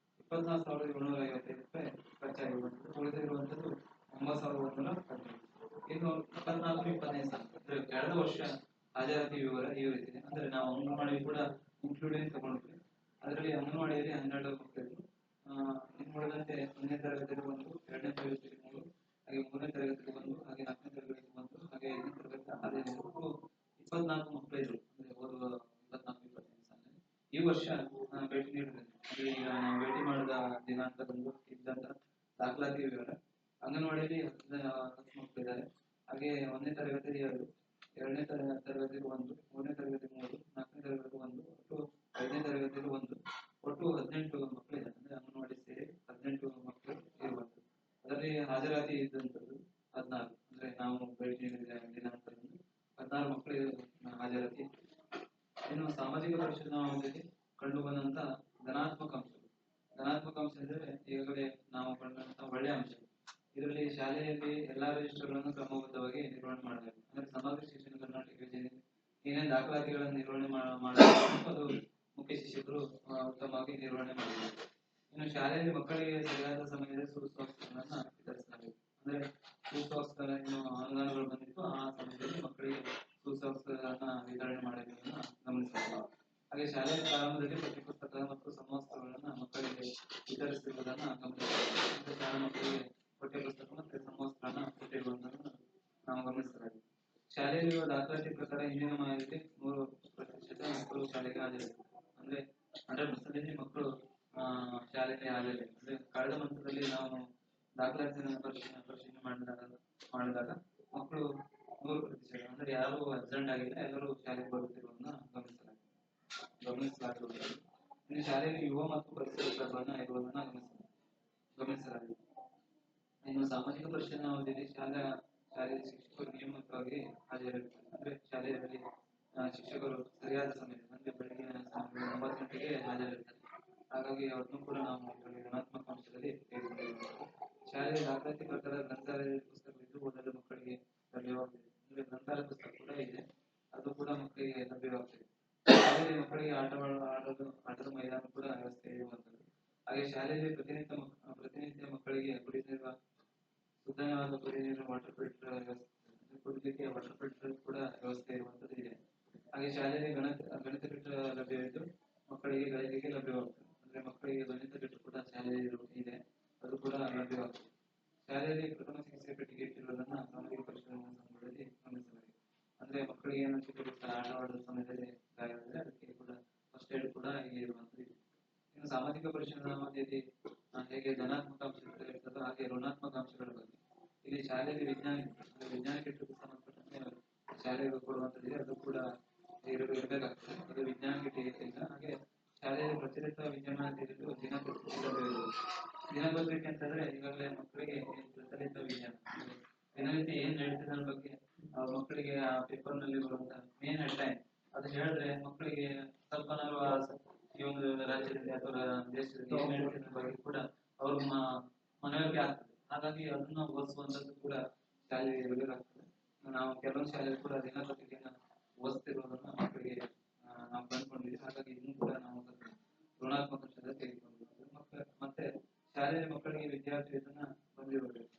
24,755 ರೂಪಾಯಿ ಖರ್ಚಾಗಿರುವಂತದ್ದು. ಉಳಿದಿರುವಂತದ್ದು 9,115. ಇನ್ನು 24-25 ಅಂದ್ರೆ ಕಳೆದ ವರ್ಷ ಹಾಜರಾತಿ ವಿವರ ಈ ರೀತಿ ಅಂದ್ರೆ ನಾವು ಅಂಗನವಾಡಿ ಕೂಡ ಇನ್ಕ್ಲೂಡಿಂಗ್ ತಗೊಂಡ್ವಿ. ಅದರಲ್ಲಿ ಅಂಗನವಾಡಿಯಲ್ಲಿ 12 ಮಕ್ಕಳಿದ್ರು. ಇನ್ನು ಉಳಿದಂತೆ 1ನೇ ತರಗತಿಯಲ್ಲಿ 1, 2ನೇ ತರಗತಿಯಲ್ಲಿ 3, ಹಾಗೆ 3ನೇ ತರಗತಿಯಲ್ಲಿ 1, ಹಾಗೆ 4ನೇ ತರಗತಿಯಲ್ಲಿ 1, ಹಾಗೆ 5ನೇ ತರಗತಿ 24 ಮಕ್ಕಳಿದ್ರು. ಅಂದ್ರೆ ಓದುವ 24-25 ಸಾಲಿನಲ್ಲಿ ಈ ವರ್ಷ ಭೇಟಿ ನೀಡಿದ್ದೇನೆ. ಈಗ ನಾವು ಭೇಟಿ ಮಾಡಿದ ದಿನಾಂಕದಂದು ಇದ್ದಂತ ದಾಖಲಾತಿ ವಿವರ ಅಂಗನವಾಡಿಯಲ್ಲಿ 10 ಮಕ್ಕಳಿದ್ದಾರೆ. ಹಾಗೆ 1ನೇ ತರಗತಿಯಲ್ಲಿ 2, 2ನೇ ತರಗತಿಯಲ್ಲಿ 1, 3ನೇ ತರಗತಿ 3, 4ನೇ ತರಗತಿ 1, ಒಟ್ಟು 5ನೇ ತರಗತಿಯಲ್ಲಿ 1, ಒಟ್ಟು 18 ಮಕ್ಕಳಿದ್ದಾರೆ. ಅಂದ್ರೆ ಅಂಗನವಾಡಿ ಸೇರಿ 18 ಮಕ್ಕಳು ಇರುವಂತದ್ದು. ಅದರಲ್ಲಿ ಹಾಜರಾತಿ ಇದ್ದಂಥದ್ದು 16, ಅಂದ್ರೆ ನಾವು ಭೇಟಿ ನೀಡಿದ ದಿನಾಂಕದಂದು 16 ಮಕ್ಕಳಿಗೆ ಹಾಜರಾತಿ ಇತ್ತು. ಇನ್ನು ಸಾಮಾಜಿಕ ಪರಿಶೀಲನಾವಧಿಯಲ್ಲಿ ಕಂಡು ಬಂದಂತ ಧನಾತ್ಮಕ ಅಂಶ ಎಂದರೆ ಈಗಾಗಲೇ ನಾವು ಕಂಡಂತ ಒಳ್ಳೆಯ ಅಂಶ. ಇದರಲ್ಲಿ ಶಾಲೆಯಲ್ಲಿ ಎಲ್ಲಾ ರಿಜಿಸ್ಟರ್ಗಳನ್ನು ಕ್ರಮಬದ್ಧವಾಗಿ ನಿರ್ವಹಣೆ ಮಾಡಬೇಕು. ಅಂದ್ರೆ ಸಮಗ್ರ ಶಿಕ್ಷಣ ಕರ್ನಾಟಕ ಯೋಜನೆಯಲ್ಲಿ ಏನೇನು ದಾಖಲಾತಿಗಳನ್ನು ನಿರ್ವಹಣೆ ಮಾಡಬೇಕು ಅದು ಮುಖ್ಯ ಶಿಕ್ಷಕರು ಉತ್ತಮವಾಗಿ ನಿರ್ವಹಣೆ ಮಾಡಬೇಕು. ಇನ್ನು ಶಾಲೆಯಲ್ಲಿ ಮಕ್ಕಳಿಗೆ ಸರಿಯಾದ ಸಮಯದಲ್ಲಿ ಸುಸ್ವಾಸ್ಥ್ಯಗಳನ್ನ ವಿತರಿಸಲಾಗಿದೆ. ಅಂದ್ರೆ ಸುಸ್ವಾಸ್ಥ್ಯ ಇನ್ನು ಅನುದಾನಗಳು ಬಂದಿತ್ತು, ಆ ಸಮಯದಲ್ಲಿ ಮಕ್ಕಳಿಗೆ ಸುಸ್ವಾಸ್ಥ್ಯಗಳನ್ನ ವಿತರಣೆ ಮಾಡೋದನ್ನ ಗಮನಿಸಬೇಕು. ಹಾಗೆ ಶಾಲೆಯ ಪ್ರಾರಂಭದಲ್ಲಿ ಪಠ್ಯಪುಸ್ತಕ ಮತ್ತು ಸಮವಸ್ತ್ರಗಳನ್ನ ಮಕ್ಕಳಿಗೆ ವಿತರಿಸಿರುವುದನ್ನ ಗಮನಿಸಬೇಕು. ಶಾಲಾ ಮಕ್ಕಳಿಗೆ ಪಠ್ಯಪುಸ್ತಕ ಮತ್ತು ಸಮವಸ್ತ್ರನ ಕೊಟ್ಟಿರುವುದನ್ನು ನಾವು ಗಮನಿಸಲಾಗಿದೆ. ಶಾಲೆಯಲ್ಲಿರುವ ದಾಖಲಾತಿ ಪ್ರಕಾರ ಹಿಂದಿನ ಮಾಹಿತಿ 100% ಮಕ್ಕಳು ಶಾಲೆಗೆ ಹಾಜರಿರುತ್ತಾರೆ. ಅಂದ್ರೆ 100% ಮಕ್ಕಳು ಶಾಲೆಗೆ ಹಾಜರಿಲ್ಲ. ಅಂದ್ರೆ ಕಳೆದ ಹಂತದಲ್ಲಿ ನಾವು ದಾಖಲಾತಿ ಪರಿಶೀಲನೆ ಮಾಡಿದಾಗ ಮಕ್ಕಳು 100% ಅಂದ್ರೆ ಯಾರು ಅಬ್ಸೆಂಟ್ ಆಗಿಲ್ಲ, ಎಲ್ಲರೂ ಶಾಲೆಗೆ ಬರುತ್ತಿರುವುದನ್ನ ಗಮನಿಸಲಾಗುವುದು. ಇನ್ನು ಶಾಲೆಯಲ್ಲಿ ಯುವ ಮತ್ತು ಪರಿಸರ ಕ್ಲಬ್‌ನ ಇರುವುದನ್ನ ಗಮನಿಸಲಾಗಿದೆ. ಇನ್ನು ಸಾಮಾಜಿಕ ಪರಿಶೀಲನಾ ಅವಧಿಯಲ್ಲಿ ಶಾಲೆಯ ಶಿಕ್ಷಕರು ನಿಯಮಿತವಾಗಿ ಹಾಜರಿರುತ್ತಾರೆ. ಅಂದ್ರೆ ಶಾಲೆಯಲ್ಲಿ ಶಿಕ್ಷಕರು ಸರಿಯಾದ ಸಮಯದಲ್ಲಿ ಅಂದ್ರೆ ಬೆಳಗಿನ 9 ಗಂಟೆಗೆ ಹಾಜರಿರ್ತಾರೆ. ಹಾಗಾಗಿ ಅವ್ರನ್ನು ಕೂಡ ನಾವು ಋಣಾತ್ಮಕ ಅಂಶದಲ್ಲಿ ತೆಗೆದುಕೊಂಡಿದ್ದೇವೆ. ಶಾಲೆಯ ದಾಖಲಾತಿ ಪ್ರಕಾರ ಗ್ರಂಥಾಲಯದ ಪುಸ್ತಕವಿದ್ದು ಓದಲು ಮಕ್ಕಳಿಗೆ ಲಭ್ಯವಾಗ್ತದೆ. ಅಂದ್ರೆ ಗ್ರಂಥಾಲಯ ಪುಸ್ತಕ ಕೂಡ ಇದೆ, ಅದು ಕೂಡ ಮಕ್ಕಳಿಗೆ ಲಭ್ಯವಾಗ್ತದೆ. ಶಾಲೆಯಲ್ಲಿ ಮಕ್ಕಳಿಗೆ ಆಟದ ಮೈದಾನ ಕೂಡ ವ್ಯವಸ್ಥೆ ಇರುವಂತದ್ದು. ಹಾಗೆ ಶಾಲೆಯಲ್ಲಿ ಪ್ರತಿನಿತ್ಯ ಮಕ್ಕಳಿಗೆ ಕುಡಿಯುವ ಶುದ್ಧವಾದ ಕುಡಿಯುವ ನೀರು ವಾಟರ್ ಫಿಲ್ಟರ್ ವ್ಯವಸ್ಥೆ, ಕುಡಿಲಿಕ್ಕೆ ವಾಟರ್ ಫಿಲ್ಟರ್ ಕೂಡ ವ್ಯವಸ್ಥೆ ಇರುವಂತದ್ದು ಇದೆ. ಹಾಗೆ ಶಾಲೆಯಲ್ಲಿ ಗಣಿತ ಕಿಟ್ ಲಭ್ಯವಿದ್ದು ಮಕ್ಕಳಿಗೆ ಗಳಿಕೆಗೆ ಲಭ್ಯವಾಗ್ತದೆ. ಅಂದ್ರೆ ಮಕ್ಕಳಿಗೆ ಗಣಿತ ಕಿಟ್ ಕೂಡ ಶಾಲೆಯಲ್ಲಿ ಇದೆ, ಅದು ಕೂಡ ಲಭ್ಯವಾಗ್ತದೆ. ಶಾಲೆಯಲ್ಲಿ ಪ್ರಥಮ ಚಿಕಿತ್ಸೆ ಪೆಟ್ಟಿಗೆ ಇಟ್ಟಿರುವುದನ್ನ ಸಾಮಾಜಿಕ ಪರಿಶೀಲನಾ ಸಂದರ್ಭದಲ್ಲಿ ಗಮನಿಸಲಾಗಿದೆ. ಅಂದ್ರೆ ಮಕ್ಕಳಿಗೆ ಏನು ಆಟವಾಡುವ ಸಮಯದಲ್ಲಿ ಗಾಯವಾದರೆ ಅದಕ್ಕೆ ಕೂಡ ಫಸ್ಟ್ ಏಡ್ ಕೂಡ ಇಲ್ಲಿ ಇರುವಂತದ್ದು. ಇನ್ನು ಸಾಮಾಜಿಕ ಪರಿಶೀಲನಾ ಅವಧಿಯಲ್ಲಿ ಹೇಗೆ ಧನಾತ್ಮಕ ಅಂಶಗಳು ಇರ್ತದೋ ಹಾಗೆ ಋಣಾತ್ಮಕ ಅಂಶಗಳ ಬಗ್ಗೆ ಇಲ್ಲಿ ಶಾಲೆಯಲ್ಲಿ ವಿಜ್ಞಾನ ಕಿಟ್ ಸಂಬಂಧಪಟ್ಟಂತೆ ಶಾಲೆಗೆ ಕೊಡುವಂತದ್ದಿದೆ, ಅದು ಕೂಡ ಇರಬೇಕಾಗ್ತದೆ. ಅದು ವಿಜ್ಞಾನ ಕಿಟ್ ಇಲ್ಲ. ಹಾಗೆ ಶಾಲೆಯಲ್ಲಿ ಪ್ರಚಲಿತ ವಿಜ್ಞಾನ ತಿಳಿದು ದಿನಪತ್ರಿಕೆ ಅಂತಂದ್ರೆ ಈಗಾಗಲೇ ಮಕ್ಕಳಿಗೆ ಪ್ರಚಲಿತ ವಿಜ್ಞಾನ ದಿನನಿತ್ಯ ಏನ್ ನಡೀತದೆ ಅನ್ನೋ ಬಗ್ಗೆ ಮಕ್ಕಳಿಗೆ ಆ ಪೇಪರ್ ನಲ್ಲಿ ಬರುವಂತಹ ಮೇನ್ ಹೆಡ್ಲೈನ್ ಅದು ಹೇಳಿದ್ರೆ ಮಕ್ಕಳಿಗೆ ಸ್ವಲ್ಪ ನಾವು ಈ ಒಂದು ರಾಜ್ಯದಲ್ಲಿ ಅಥವಾ ದೇಶದಲ್ಲಿ ಏನ್ ನಡೀತದೆ ಬಗ್ಗೆ ಕೂಡ ಅವ್ರ ಮನವರಿಕೆ ಆಗ್ತದೆ. ಹಾಗಾಗಿ ಅದನ್ನ ಓದಿಸುವಂತದ್ದು ಕೂಡ ಶಾಲೆಗೆ ಇರಬೇಕಾಗ್ತದೆ. ನಾವು ಕೆಲವೊಂದು ಶಾಲೆಯಲ್ಲಿ ಕೂಡ ದಿನಪತ್ರಿಕೆಯನ್ನು ಓದಿಸ್ತಿರೋದನ್ನ ಮಕ್ಕಳಿಗೆ ನಾವು ಕಂಡುಕೊಂಡಿದ್ದೀವಿ. ಹಾಗಾಗಿ ಇದನ್ನು ಕೂಡ ನಾವು ಋಣಾತ್ಮಕ ಅಂಶದಲ್ಲಿ ತೆಗೆದುಕೊಂಡಿದ್ದೀವಿ. ಮತ್ತೆ ಶಾಲೆಯಲ್ಲಿ ಮಕ್ಕಳಿಗೆ ವಿದ್ಯಾರ್ಥಿ ವೇತನ ಬಂದಿರಬೇಕು.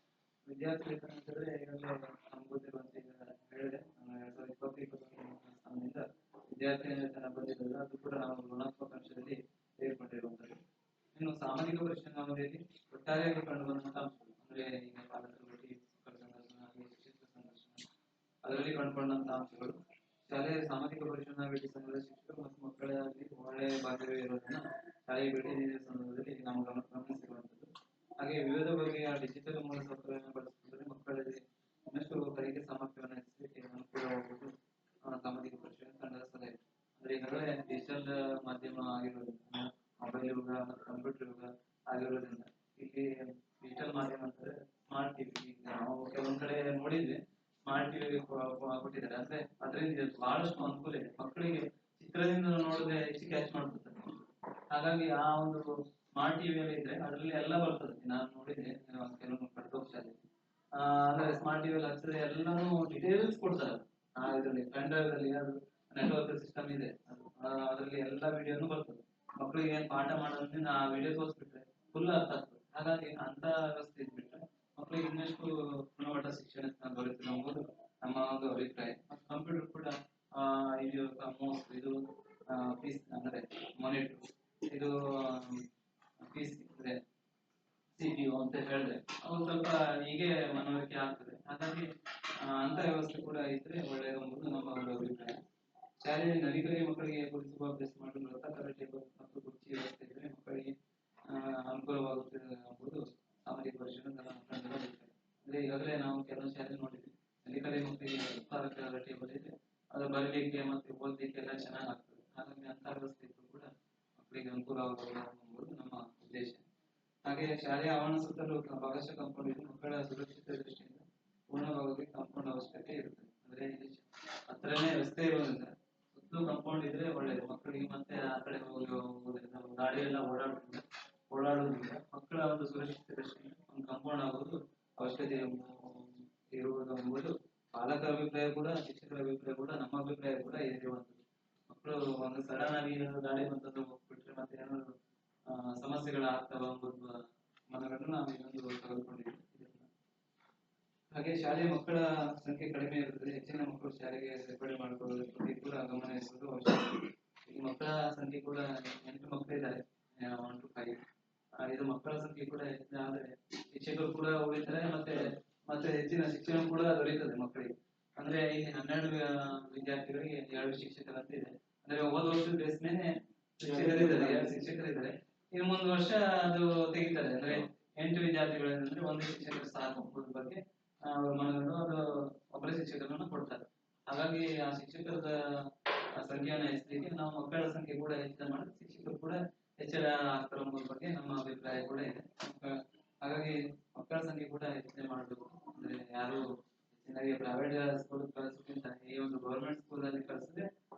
ವಿದ್ಯಾರ್ಥಿ ವೇತನ ಅಂತಂದ್ರೆ ಈಗಾಗಲೇ ನಮ್ಗೆ ಗೊತ್ತಿರುವಂತೆ ಈಗ ಹೇಳಿದೆ 2020-21 ಸಾಲಿನಿಂದ ವಿದ್ಯಾರ್ಥಿ ವೇತನ ಬಂದಿದೆ. ಅಂಶದಲ್ಲಿ ಅದು ಕೂಡ ನಾವು ಋಣಾತ್ಮಕ ಅಂಶದಲ್ಲಿ ತೆಗೆದುಕೊಂಡಿರುವಂತದ್ದು. ಇನ್ನು ಸಾಮಾಜಿಕ ಪರಿಶ್ರಮದಲ್ಲಿ ಒಟ್ಟಾರೆಯಾಗಿ ಕಂಡುಬರುವಂತಹ ಅಂಶಗಳು ಅಂದ್ರೆ ಈಗ ಪಾಲಕರ ಭೇಟಿ, ಮಕ್ಕಳ ಸಂದರ್ಶನ ಹಾಗೆ ಶಿಕ್ಷಕರ ಸಂದರ್ಶನ ಅದರಲ್ಲಿ ಕಂಡುಕೊಂಡಂತಹ ಅಂಶಗಳು ಶಾಲೆಯ ಸಾಮಾಜಿಕ ಪರಿಶ್ರಮ ಭೇಟಿ ಸಂಘದ ಶಿಕ್ಷಕರು ಮತ್ತು ಮಕ್ಕಳಲ್ಲಿ ಒಳ್ಳೆಯ ಬಾಂಧವ್ಯ ಇರೋದನ್ನ ಶಾಲೆಯ ಭೇಟಿ ನೀಡಿದ ಸಂದರ್ಭದಲ್ಲಿ ನಾವು ಗಮನಿಸಿರುವಂತದ್ದು. ಹಾಗೆ ವಿವಿಧ ಬಗೆಯ ಡಿಜಿಟಲ್ ಮೂಲಸೌಕರ್ಯವನ್ನು ಬಳಸಿಕೊಂಡರೆ ಮಕ್ಕಳಲ್ಲಿ ಇನ್ನಷ್ಟು ಕಲಿಕೆ ಸಾಮರ್ಥ್ಯವನ್ನು ಹೆಚ್ಚಿಸಲಿಕ್ಕೆ ಅನುಕೂಲವಾಗುವುದು ಸಾಮಾಜಿಕ ಪರಿಶ್ರಮ ತಂಡದ ಸಲಹೆ. ಅಂದ್ರೆ ಈಗಾಗಲೇ ಡಿಜಿಟಲ್ ಮಾಧ್ಯಮ ಆಗಿರೋದ್ರಿಂದ ಮೊಬೈಲ್ ಯುಗ ಮತ್ತು ಕಂಪ್ಯೂಟರ್ ಯುಗ ಆಗಿರೋದ್ರಿಂದ ಇಲ್ಲಿ ಡಿಜಿಟಲ್ ಮಾಧ್ಯಮ ಅಂತಂದ್ರೆ ಸ್ಮಾರ್ಟ್ ಟಿವಿ. ನಾವು ಕೆಲವೊಂದ್ ಕಡೆ ನೋಡಿದ್ವಿ ಸ್ಮಾರ್ಟ್ ಟಿವಿ ಕೊಟ್ಟಿದ್ದಾರೆ. ಅಂದ್ರೆ ಅದರಿಂದ ಬಹಳಷ್ಟು ಅನುಕೂಲ ಇದೆ. ಮಕ್ಕಳಿಗೆ ಚಿತ್ರದಿಂದ ನೋಡಿದ್ರೆ ಹೆಚ್ಚು ಕ್ಯಾಚ್ ಮಾಡ್ತಾರೆ. ಹಾಗಾಗಿ ಆ ಒಂದು ಸ್ಮಾರ್ಟ್ ಟಿವಿಯಲ್ಲಿ ಇದ್ರೆ ಅದರಲ್ಲಿ ಎಲ್ಲ ಬರ್ತದೆ. ನಾನು ನೋಡಿದ್ದೆ ಕೆಲವೊಂದು ಕಟ್ಟೋಕ್ ಶಾಲೆ ಅಂದ್ರೆ ಸ್ಮಾರ್ಟ್ ಟಿವಿಯಲ್ಲಿ ಹಚ್ಚಿದ್ರೆ ಎಲ್ಲಾನು ಡೀಟೇಲ್ಸ್ ಕೊಡ್ತಾರೆ. ಇದರಲ್ಲಿ ಪೆನ್ಡ್ರೈವ್ದಲ್ಲಿ ಅದು ನೆಟ್ವರ್ಕ್ ಸಿಸ್ಟಮ್ ಇದೆ. ಅದರಲ್ಲಿ ಎಲ್ಲ ವಿಡಿಯೋನು ಬರ್ತದೆ. ಮಕ್ಕಳಿಗೆ ಏನ್ ಪಾಠ ಮಾಡೋದ್ರಿಂದ ಆ ವಿಡಿಯೋ ತೋರಿಸ್ಬಿಟ್ರೆ ಫುಲ್ ಅರ್ಥ ಆಗ್ತದೆ. ಹಾಗಾಗಿ ಅಂತ ವ್ಯವಸ್ಥೆ ಇದ್ಬಿಟ್ರೆ ಮಕ್ಕಳಿಗೆ ಇನ್ನಷ್ಟು ಗುಣಮಟ್ಟ ಶಿಕ್ಷಣ ದೊರೆಯುತ್ತದೆ ಎಂಬುದು ನಮ್ಮ ಒಂದು ಅಭಿಪ್ರಾಯ. ಮತ್ತು ಕಂಪ್ಯೂಟರ್ ಕೂಡ ಇದು ಮೌಸ್, ಇದು ಪೀಸ್ ಅಂದ್ರೆ ಮಾನಿಟರ್, ಇದು ಪೀಸ್ ಅಂದ್ರೆ CPU ಅಂತ ಹೇಳಿದ್ರೆ ಅವು ಸ್ವಲ್ಪ ಹೀಗೆ ಮನವರಿಕೆ ಆಗ್ತದೆ. ಹಾಗಾಗಿ ಅಂತ ವ್ಯವಸ್ಥೆ ಕೂಡ ಇದ್ರೆ ಒಳ್ಳೆಯದು ಎಂಬುದು ನಮ್ಮ ಒಂದು ಅಭಿಪ್ರಾಯ. ಶಾಲೆಯಲ್ಲಿ ನಲಿಕಲಿ ಮಕ್ಕಳಿಗೆ ಕುಳಿತು ಅಭ್ಯಾಸ ಮಾಡಲು ವೃತ್ತಾಕಾರ ಟೇಬಲ್ ಮತ್ತು ಕುರ್ಚಿ ವ್ಯವಸ್ಥೆ ಇದ್ದರೆ ಮಕ್ಕಳಿಗೆ ಅನುಕೂಲವಾಗುತ್ತದೆ ಎಂಬುದು ಸಾಮಾಜಿಕ ಪರಿಶೀಲನೆ ಅಭಿಪ್ರಾಯ. ಅಂದ್ರೆ ಈಗಾಗಲೇ ನಾವು ಕೆಲವು ಶಾಲೆ ನೋಡಿದ್ವಿ, ನಲಿಕಲಿ ಮಕ್ಕಳಿಗೆ ವೃತ್ತಾಕಾರ ಟೇಬಲ್ ಇದೆ, ಅದು ಬರಲಿಕ್ಕೆ ಮತ್ತೆ ಓದಲಿಕ್ಕೆ ಎಲ್ಲ ಚೆನ್ನಾಗಿ ಆಗ್ತದೆ. ಹಾಗಾಗಿ ಅಂತ ವ್ಯವಸ್ಥೆ ಇದ್ದು ಕೂಡ ಮಕ್ಕಳಿಗೆ ಅನುಕೂಲವಾಗುತ್ತದೆ ಎಂಬುದು ನಮ್ಮ ಉದ್ದೇಶ. ಹಾಗೆ ಶಾಲೆಯ ಆವರಣ ಸುತ್ತಲೂ ಭಾಗಶಃ ಕಾಂಪೌಂಡ್ ಇದ್ದು ಮಕ್ಕಳ ಸುರಕ್ಷತೆ ದೃಷ್ಟಿಯಿಂದ ಪೂರ್ಣವಾಗಿ ಕಾಂಪೌಂಡ್ ಅವಶ್ಯಕತೆ ಇರುತ್ತದೆ. ಅಂದ್ರೆ ಇಲ್ಲಿ ಹತ್ರನೇ ರಸ್ತೆ ಇರೋದ್ರಿಂದ ಸುತ್ತಲೂ ಕಾಂಪೌಂಡ್ ಇದ್ರೆ ಒಳ್ಳೆಯದು. ಮಕ್ಕಳಿಗೆ ಮತ್ತೆ ಆ ಕಡೆ ಹೋಗೋದ್ರಿಂದ ಗಾಡಿ ಎಲ್ಲ ಓಡಾಡೋದ್ರಿಂದ ಮಕ್ಕಳ ಒಂದು ಸುರಕ್ಷತೆ ದೃಷ್ಟಿಯಿಂದ ಒಂದು ಕಾಂಪೌಂಡ್ ಆಗೋದು ಅವಶ್ಯಕತೆ ಇರುವುದು ಎಂಬುದು ಪಾಲಕರ ಅಭಿಪ್ರಾಯ ಕೂಡ, ಶಿಕ್ಷಕರ ಅಭಿಪ್ರಾಯ ಕೂಡ, ನಮ್ಮ ಅಭಿಪ್ರಾಯ ಕೂಡ ಇರುವಂತದ್ದು. ಮಕ್ಕಳು ಒಂದು ಸಡನ್ ಆಗಿ ಗಾಡಿ ಬಂತದ್ದು ಹೋಗ್ಬಿಟ್ರೆ ಮತ್ತೆ ಏನಾದ್ರು ಸಮಸ್ಯೆಗಳಾಗ್ತವ ಎಂಬುದು ಮನಗಂಡು ನಾವು ಇನ್ನೊಂದು ತೆಗೆದುಕೊಂಡಿದ್ದೀವಿ. ಹಾಗೆ ಶಾಲೆಯ ಮಕ್ಕಳ ಸಂಖ್ಯೆ ಕಡಿಮೆ ಇರುತ್ತದೆ. ಹೆಚ್ಚಿನ ಮಕ್ಕಳು ಶಾಲೆಗೆ ಸೇರ್ಪಡೆ ಮಾಡಿಕೊಳ್ಳುವುದಕ್ಕೆ ಕೂಡ ಗಮನ ಹರಿಸುವುದು ಅವಶ್ಯಕ. ಈ ಮಕ್ಕಳ ಸಂಖ್ಯೆ ಕೂಡ 8 ಮಕ್ಕಳಿದ್ದಾರೆ, 1 to 5. ಇದು ಮಕ್ಕಳ ಸಂಖ್ಯೆ ಕೂಡ ಹೆಚ್ಚಾದ್ರೆ ಶಿಕ್ಷಕರು ಕೂಡ ಉಳಿತಾರೆ, ಮತ್ತೆ ಹೆಚ್ಚಿನ ಶಿಕ್ಷಣ ಕೂಡ ದೊರೆಯುತ್ತದೆ ಮಕ್ಕಳಿಗೆ. ಅಂದ್ರೆ ಇಲ್ಲಿ 12 ವಿದ್ಯಾರ್ಥಿಗಳಿಗೆ 2 ಶಿಕ್ಷಕರಂತ ಇದೆ. ಅಂದ್ರೆ ಹೋದ ವರ್ಷದ ಬೇಸ್ ಮೇಲೆ ಶಿಕ್ಷಕರಿದ್ದಾರೆ, 2 ಶಿಕ್ಷಕರಿದ್ದಾರೆ. ಇನ್ನು ಮುಂದ್ ವರ್ಷ ಅದು ತೆಗಿತಾರೆ. ಅಂದ್ರೆ 8 ವಿದ್ಯಾರ್ಥಿಗಳಿಂದ್ರೆ 1 ಶಿಕ್ಷಕರು ಸಾಕು ಎಂಬುದ್ರ ಬಗ್ಗೆ ಅವರು ಮನಗಂಡು ಅದು ಒಬ್ಬರೇ ಶಿಕ್ಷಕರನ್ನು ಕೊಡ್ತಾರೆ. ಹಾಗಾಗಿ ಆ ಶಿಕ್ಷಕರ ಸಂಖ್ಯೆಯನ್ನು ಹೆಚ್ಚಲಿಕ್ಕೆ ನಾವು ಮಕ್ಕಳ ಸಂಖ್ಯೆ ಕೂಡ ಹೆಚ್ಚಳ ಮಾಡಿ ಶಿಕ್ಷಕರು ಕೂಡ ಹೆಚ್ಚಳ ಆಗ್ತಾರೆ ಎಂಬುದ್ರ ಬಗ್ಗೆ ನಮ್ಮ ಅಭಿಪ್ರಾಯ ಕೂಡ ಇದೆ. ಹಾಗಾಗಿ ಮಕ್ಕಳ ಸಂಖ್ಯೆ ಕೂಡ ಹೆಚ್ಚಿಗೆ ಮಾಡಬೇಕು. ಅಂದ್ರೆ ಯಾರು ಹೆಚ್ಚಿನಾಗಿ ಪ್ರೈವೇಟ್ ಸ್ಕೂಲ್ ಕಳಿಸೋದ್ಕಿಂತ ಈ ಒಂದು ಗೌರ್ಮೆಂಟ್ ಸ್ಕೂಲ್ ಅಲ್ಲಿ ಕಳಿಸಿದ್ರೆ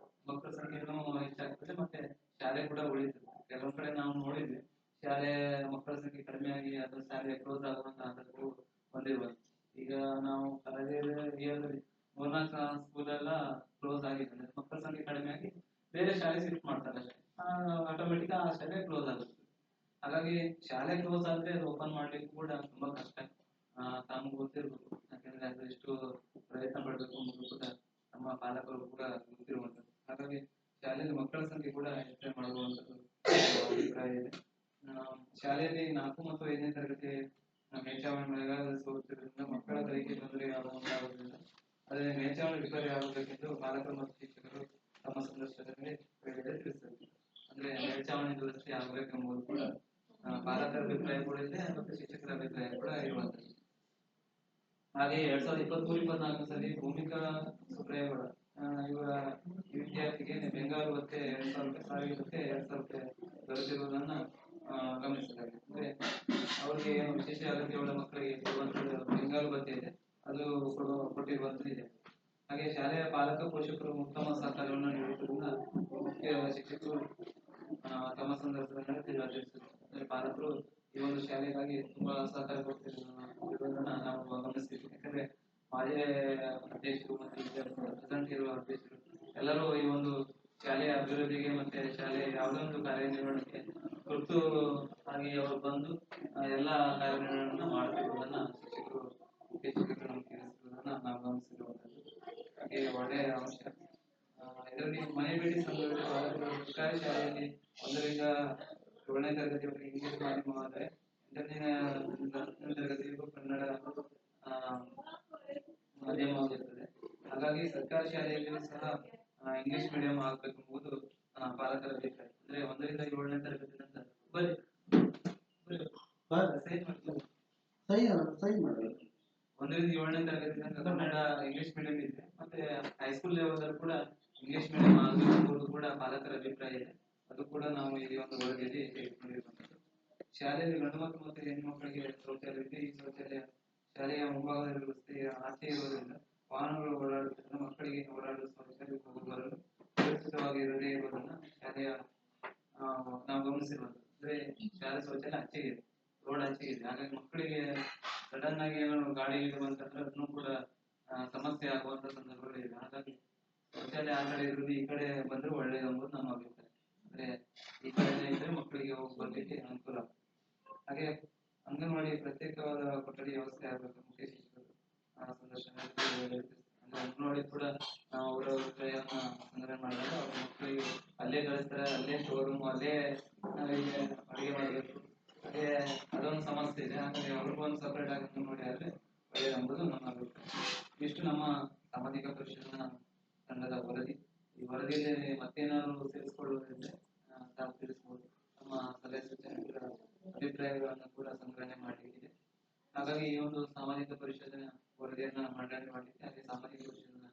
ಮಕ್ಕಳ ಸಂಖ್ಯೆನೂ ಹೆಚ್ಚಾಗ್ತದೆ, ಮತ್ತೆ ಶಾಲೆ ಕೂಡ ಉಳಿತದೆ. ಕೆಲವೊಂದ್ ಕಡೆ ನಾವು ನೋಡಿದ್ವಿ ಶಾಲೆ ಮಕ್ಕಳ ಸಂಖ್ಯೆ ಕಡಿಮೆ ಆಗಿ ಅದು ಶಾಲೆ ಕ್ಲೋಸ್ ಆಗುವಂತ ಹಂತಕ್ಕೂ ಬಂದಿರುವುದು. ಈಗ ನಾವು ಕಳೆದ 3-4 ಸ್ಕೂಲ್ ಎಲ್ಲ ಕ್ಲೋಸ್ ಆಗಿದೆ. ಮಕ್ಕಳ ಸಂಖ್ಯೆ ಕಡಿಮೆ ಆಗಿ ಬೇರೆ ಶಾಲೆ ಶಿಫ್ಟ್ ಮಾಡ್ತಾರೆ ಅಷ್ಟೇ, ಆಟೋಮೆಟಿಕ್ ಆ ಶಾಲೆ ಕ್ಲೋಸ್ ಆಗುತ್ತೆ. ಹಾಗಾಗಿ ಶಾಲೆ ಕ್ಲೋಸ್ ಆದ್ರೆ ಅದು ಓಪನ್ ಮಾಡ್ಲಿಕ್ಕೆ ಕೂಡ ತುಂಬಾ ಕಷ್ಟ. ತಾವು ಗೊತ್ತಿರ್ಬೇಕು, ಯಾಕಂದ್ರೆ ಅದು ಎಷ್ಟು ಪ್ರಯತ್ನ ಪಡಬೇಕು ಎಂಬುದು ಕೂಡ ನಮ್ಮ ಪಾಲಕರು ಕೂಡ ಗೊತ್ತಿರುವಂತದ್ದು. ಹಾಗಾಗಿ ಶಾಲೆಯಲ್ಲಿ ಮಕ್ಕಳ ಸಂಖ್ಯೆ ಕೂಡ ಹೆಚ್ಚಳ ಮಾಡುವಂತದ್ದು ಅಭಿಪ್ರಾಯ ಇದೆ. ಶಾಲೆಯಲ್ಲಿ 4 ಮತ್ತು 5ನೇ ತರಗತಿ ಮೇಲ್ಚಾವಣಿ ಮಳೆಗಾಲದಲ್ಲಿ ಸೋರುತ್ತಿರುವುದರಿಂದ ಮಕ್ಕಳ ಕಲಿಕೆ ತೊಂದರೆ ಆಗುವುದರಿಂದ ಅದೇ ಮೇಲ್ಚಾವಣಿ ರಿಪೇರಿ ಆಗಬೇಕೆಂದು ಪಾಲಕರು ಮತ್ತು ಶಿಕ್ಷಕರು ತಮ್ಮ ಸಂದರ್ಶನದಲ್ಲಿ ತಿಳಿಸಿದರು. ಅಂದ್ರೆ ಮೇಲ್ಚಾವಣಿ ದುರಸ್ತಿ ಆಗಬೇಕೆಂಬುದು ಕೂಡ ಪಾಲಕರ ಅಭಿಪ್ರಾಯ ಕೂಡ ಇದೆ ಮತ್ತು ಶಿಕ್ಷಕರ ಅಭಿಪ್ರಾಯ ಕೂಡ ಇರುವಂತದ್ದು. ಹಾಗೆ 2023-24 ಸಾಲಿ ಭೂಮಿಕಾ ಸುಪ್ರಿಯಗೌಡ ಇವರ ವಿದ್ಯಾರ್ಥಿಗೆ ಬೆಂಗಾವಲು ಭತ್ಯೆ 2,000 ರೂಪಾಯಿ, 2,000 ರೂಪಾಯಿ ದೊರೆತಿರುವುದನ್ನ ಗಮನಿಸಲಾಗಿದೆ. ಅಂದ್ರೆ ಅವರಿಗೆ ವಿಶೇಷ ಅಗತ್ಯವುಳ್ಳ ಮಕ್ಕಳಿಗೆ ಕೊಡುವಂತಹ ಬೆಂಗಾವಲು ಭತ್ಯೆ ಇದೆ, ಅದು ಕೊಟ್ಟಿರುವಂತದ್ದು. ಹಾಗೆ ಶಾಲೆಯ ಪಾಲಕ ಪೋಷಕರು ಉತ್ತಮ ಸಹಕಾರವನ್ನು ನೀಡುವುದರಿಂದ ಮುಖ್ಯ ಶಿಕ್ಷಕರು ತಮ್ಮ ಸಂದರ್ಭದಲ್ಲಿ ತಿಳಿಸಿದರು. ಅಂದ್ರೆ ಪಾಲಕರು ಈ ಒಂದು ಶಾಲೆಗಾಗಿ ತುಂಬಾ ಸಹಕಾರ ಕೊಡ್ತಿರುವುದನ್ನ ನಾವು ಗಮನಿಸ್ತೀವಿ. ಯಾಕಂದ್ರೆ ಮಾಜಿ ಅಧ್ಯಕ್ಷರು ಮತ್ತು ಪ್ರೆಸೆಂಟ್ ಇರುವ ಅಧ್ಯಕ್ಷರು ಎಲ್ಲರೂ ಈ ಒಂದು ಶಾಲೆಯ ಅಭಿವೃದ್ಧಿಗೆ ಮತ್ತೆ ಶಾಲೆಯ ಯಾವುದೇ ಒಂದು ಕಾರ್ಯನಿರ್ವಹಣೆಗೆ ತುರ್ತು ಆಗಿ ಅವರು ಬಂದು ಎಲ್ಲಾ ಕಾರ್ಯನಿರ್ವಹಣೆಯನ್ನು ಮಾಡುತ್ತಿರುವುದನ್ನ ಶಿಕ್ಷಕರು ತಿಳಿಸಿರುವುದನ್ನ ನಾವು ಗಮನಿಸಿರುವಂತದ್ದು. ಹಾಗೆ ಒಳ್ಳೆಯ ಅಂಶ. ಇದರಲ್ಲಿ ಮನೆ ಭೇಟಿ ಸಂದರ್ಭದಲ್ಲಿ ಸರ್ಕಾರಿ ಶಾಲೆಯಲ್ಲಿ 1ರಿಂದ 7ನೇ ತರಗತಿವರೆಗೆ ಇಂಗ್ಲಿಷ್ ಮಾಧ್ಯಮವಾದರೆ 8ನೇ ತರಗತಿಗೂ ಕನ್ನಡ ಮಾಧ್ಯಮವಾಗಿರುತ್ತದೆ. ಹಾಗಾಗಿ ಸರ್ಕಾರಿ ಶಾಲೆಯಲ್ಲಿ ಸಹ ಇಂಗ್ಲಿಷ್ ಮೀಡಿಯಂ ಆಗ್ಬೇಕೆಂಬುದು ಪಾಲಕರ ಅಭಿಪ್ರಾಯ. ಅಂದ್ರೆ 1ರಿಂದ 7ನೇ ತರಗತಿ ನಂತರ ಸಹಿ ಮಾಡಲ್ಲ. 1ರಿಂದ 7ನೇ ತರಗತಿ ತನಕ ಕನ್ನಡ ಇಂಗ್ಲಿಷ್ ಮೀಡಿಯಂ ಇದೆ. ಮತ್ತೆ ಹೈಸ್ಕೂಲ್ ಲೆವೆಲ್ ಕೂಡ ಇಂಗ್ಲಿಷ್ ಮೀಡಿಯಂ ಆಗಬೇಕೆಂಬುದು ಕೂಡ ಪಾಲಕರ ಅಭಿಪ್ರಾಯ ಇದೆ. ಅದು ಕೂಡ ನಾವು ಈ ಒಂದು ವರದಿಯಲ್ಲಿ ತೆಗೆದುಕೊಂಡಿರುವಂತದ್ದು. ಶಾಲೆಯಲ್ಲಿ ಗಂಡು ಮಕ್ಕಳು ಮತ್ತು ಹೆಣ್ಣು ಮಕ್ಕಳಿಗೆ ಶೌಚಾಲಯವಿದೆ. ಈ ಶೌಚಾಲಯ ಶಾಲೆಯ ಮುಂಭಾಗದಲ್ಲಿ ವ್ಯವಸ್ಥೆ ಆಚೆ ಇರುವುದರಿಂದ ವಾಹನಗಳು ಓಡಾಡುತ್ತಿದ್ದ ಮಕ್ಕಳಿಗೆ ಓಡಾಡಲು ಶೌಚಾಲಯಕ್ಕೆ ಹೋಗಿ ಬರಲು ಸುರಕ್ಷಿತವಾಗಿರದೇ ಇರುವುದನ್ನು ಶಾಲೆಯ ನಾವು ಗಮನಿಸಿರುವಂತದ್ದು. ಅಂದ್ರೆ ಶಾಲೆ ಶೌಚಾಲಯ ಆಚೆಗಿದೆ, ರೋಡ್ ಆಚೆಗಿದೆ. ಹಾಗಾಗಿ ಮಕ್ಕಳಿಗೆ ಸಡನ್ ಆಗಿ ಏನಾದ್ರು ಗಾಡಿ ಇರುವಂತಂದ್ರೆ ಅದನ್ನು ಕೂಡ ಸಮಸ್ಯೆ ಆಗುವಂತ ಸಂದರ್ಭಗಳಿದೆ. ಹಾಗಾಗಿ ಶೌಚಾಲಯ ಆ ಕಡೆ ಇರುವುದು ಈ ಕಡೆ ಬಂದ್ರೆ ಒಳ್ಳೇದು ಎಂಬುದು ನಮ್ಮ ಅಭಿಪ್ರಾಯ. ಅಂದ್ರೆ ಈ ಕಡೆ ಇದ್ರೆ ಮಕ್ಕಳಿಗೆ ಹೋಗಿ ಬರ್ಲಿಕ್ಕೆ ಅನುಕೂಲ. ಹಾಗೆ ಅಂಗನವಾಡಿ ಪ್ರತ್ಯೇಕವಾದ ಕೊಠಡಿ ವ್ಯವಸ್ಥೆ ಆಗಬೇಕು. ಮುಖ್ಯ ಶಿಕ್ಷಕರು ಸಂದರ್ಶನ ಅಂಗನವಾಡಿ ಕೂಡ ನಾವು ಅವರ ಅಭಿಪ್ರಾಯವನ್ನ ಸಂಗ್ರಹ ಮಾಡಿದಾಗ ಅವ್ರ ಮಕ್ಕಳಿಗೆ ಅಲ್ಲೇ ಕಳಿಸ್ತಾರೆ, ಅಲ್ಲೇ ಶೋರೂಮ್, ಅಲ್ಲೇ ಅಡುಗೆ ಮಾಡಬೇಕು. ಹಾಗೆ ಅದೊಂದು ಸಮಸ್ಯೆ ಇದೆ. ಹಾಗಾಗಿ ಅವ್ರಿಗೂ ಒಂದು ಸಪರೇಟ್ ಆಗಿ ಅಂಗನವಾಡಿ ಆದ್ರೆ ಒಳ್ಳೆಯದು ಎಂಬುದು ನಮ್ಮ ಅಭಿಪ್ರಾಯ. ಇಷ್ಟು ನಮ್ಮ ಸಾಮಾಜಿಕ ಪರಿಶೀಲನಾ ತಂಡದ ವರದಿ. ಈ ವರದಿಯಲ್ಲಿ ಮತ್ತೇನಾದ್ರು ಸೇರಿಸಿಕೊಳ್ಳುವುದಿದ್ರೆ ತಾವು ತಿಳಿಸಬಹುದು. ನಮ್ಮ ಸಲಹೆ ಸೂಚನೆಗಳ ಅಭಿಪ್ರಾಯಗಳನ್ನು ಕೂಡ ಸಂಗ್ರಹಣೆ ಮಾಡಲಿಕ್ಕಿದೆ. ಹಾಗಾಗಿ ಈ ಒಂದು ಸಾಮಾಜಿಕ ಪರಿಶೋಧನೆ ವರದಿಯನ್ನ ಮಂಡನೆ ಮಾಡಲಿಕ್ಕೆ ಹಾಗೆ ಸಾಮಾಜಿಕ ಪರಿಶೋಧನೆ